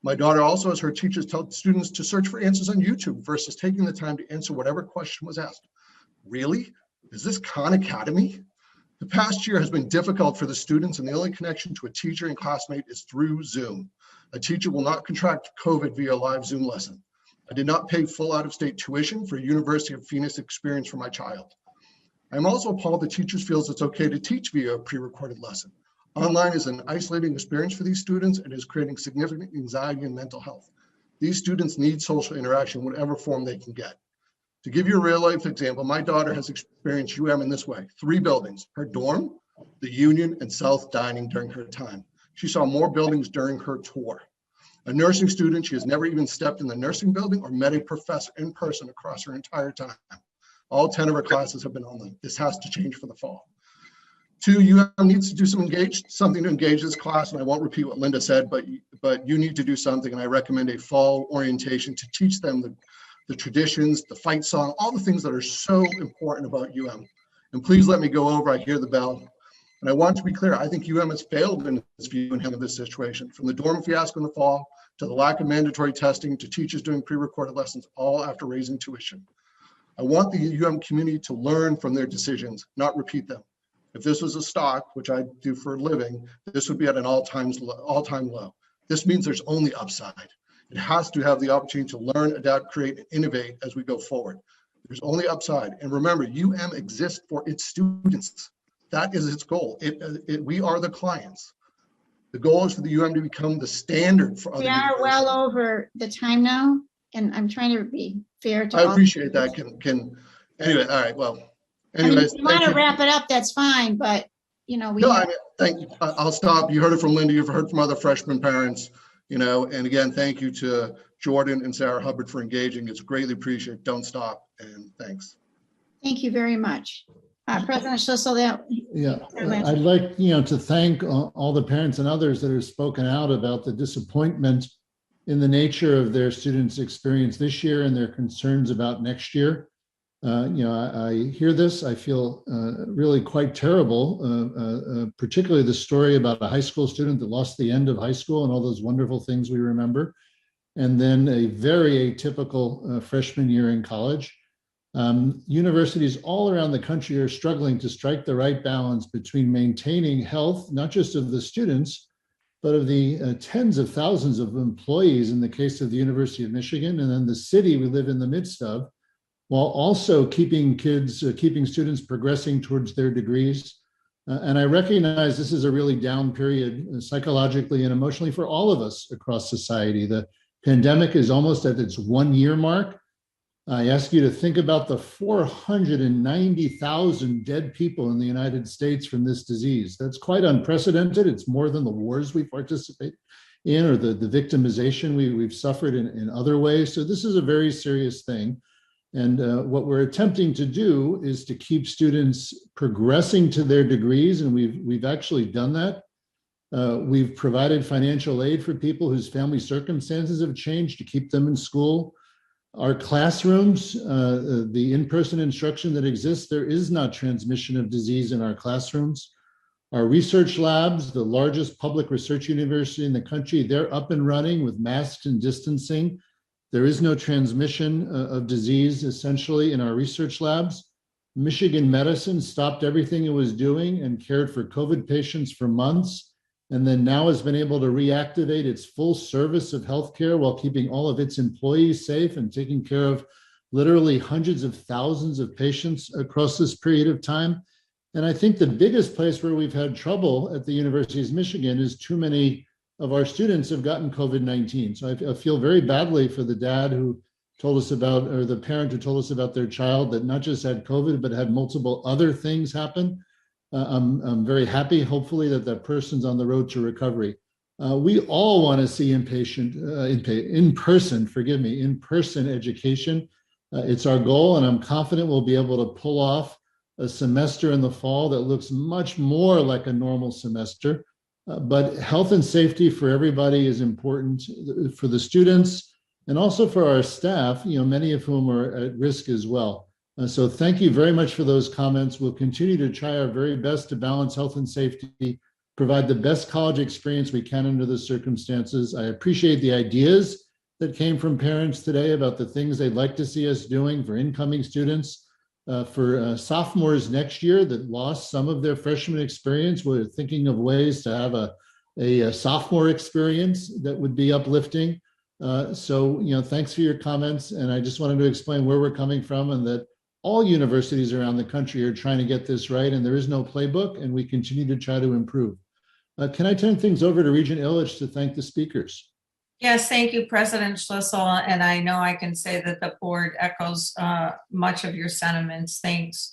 My daughter also, as her teachers tell students to search for answers on YouTube versus taking the time to answer whatever question was asked. Really? Is this Khan Academy? The past year has been difficult for the students, and the only connection to a teacher and classmate is through Zoom. A teacher will not contract COVID via live Zoom lesson. I did not pay full out-of-state tuition for a University of Phoenix experience for my child. I'm also appalled that teachers feel it's okay to teach via a pre-recorded lesson. Online is an isolating experience for these students and is creating significant anxiety and mental health. These students need social interaction, whatever form they can get. To give you a real life example, my daughter has experienced in this way: 3 buildings, her dorm, the Union, and South Dining during her time. She saw more buildings during her tour. A nursing student, she has never even stepped in the nursing building or met a professor in person across her entire time. All 10 of her classes have been online. This has to change for the fall. 2, needs to do something to engage this class, and I won't repeat what Linda said, but you need to do something, and I recommend a fall orientation to teach them the traditions, the fight song, all the things that are so important about And please let me go over, I hear the bell. And I want to be clear, I think has failed in its view of this situation, from the dorm fiasco in the fall, to the lack of mandatory testing, to teachers doing pre-recorded lessons, all after raising tuition. I want the community to learn from their decisions, not repeat them. If this was a stock, which I do for a living, this would be at an all-time low. This means there's only upside. It has to have the opportunity to learn, adapt, create, and innovate as we go forward. There's only upside. And remember, exists for its students. That is its goal. We are the clients. The goal is for the to become the standard for other universities.
We are well over the time now, and I'm trying to be fair to all.
I appreciate that. Anyway, all right, well. Anyways,
if you want to wrap it up, that's fine, but
thank you. I'll stop. You heard it from Linda, you've heard from other freshman parents, and again, thank you to Jordan and Sarah Hubbard for engaging. It's greatly appreciated. Don't stop, and thanks.
Thank you very much. President Schlissel,
I'd like to thank all the parents and others that have spoken out about the disappointment in the nature of their students' experience this year and their concerns about next year. I hear this, I feel really quite terrible, particularly the story about a high school student that lost the end of high school and all those wonderful things we remember, and then a very atypical freshman year in college. Universities all around the country are struggling to strike the right balance between maintaining health, not just of the students, but of the tens of thousands of employees in the case of the University of Michigan, and then the city we live in the midst of, while also keeping students progressing towards their degrees. And I recognize this is a really down period psychologically and emotionally for all of us across society. The pandemic is almost at its 1 year mark. I ask you to think about the 490,000 dead people in the United States from this disease. That's quite unprecedented. It's more than the wars we participate in or the victimization we've suffered in other ways. So this is a very serious thing. And what we're attempting to do is to keep students progressing to their degrees, and we've actually done that. We've provided financial aid for people whose family circumstances have changed to keep them in school. Our classrooms, the in-person instruction that exists, there is not transmission of disease in our classrooms. Our research labs, the largest public research university in the country, they're up and running with masks and distancing. There is no transmission of disease essentially in our research labs. Michigan Medicine stopped everything it was doing and cared for COVID patients for months, and then now has been able to reactivate its full service of healthcare while keeping all of its employees safe and taking care of literally hundreds of thousands of patients across this period of time. And I think the biggest place where we've had trouble at the University of Michigan is too many of our students have gotten COVID-19. So I feel very badly for the dad who told us about, or the parent who told us about their child that not just had COVID, but had multiple other things happen. I'm very happy, hopefully, that that person's on the road to recovery. We all want to see in-person education. It's our goal, and I'm confident we'll be able to pull off a semester in the fall that looks much more like a normal semester. But health and safety for everybody is important for the students and also for our staff, many of whom are at risk as well. So thank you very much for those comments. We'll continue to try our very best to balance health and safety, provide the best college experience we can under the circumstances. I appreciate the ideas that came from parents today about the things they'd like to see us doing for incoming students. For sophomores next year that lost some of their freshman experience, we're thinking of ways to have a sophomore experience that would be uplifting. So thanks for your comments. And I just wanted to explain where we're coming from and that all universities around the country are trying to get this right. And there is no playbook, and we continue to try to improve. Can I turn things over to Regent Illich to thank the speakers?
Yes, thank you, President Schlissel. And I know I can say that the board echoes much of your sentiments. Thanks.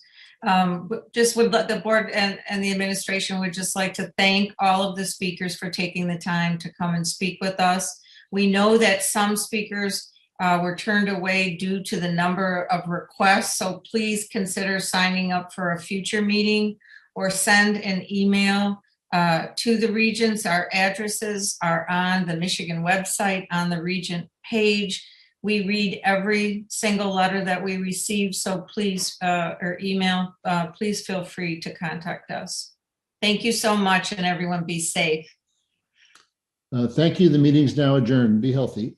Just would let the board and the administration would just like to thank all of the speakers for taking the time to come and speak with us. We know that some speakers were turned away due to the number of requests. So please consider signing up for a future meeting or send an email to the Regents. Our addresses are on the Michigan website on the Regent page. We read every single letter that we receive, so please, or email, please feel free to contact us. Thank you so much, and everyone be safe.
Thank you. The meeting's now adjourned. Be healthy.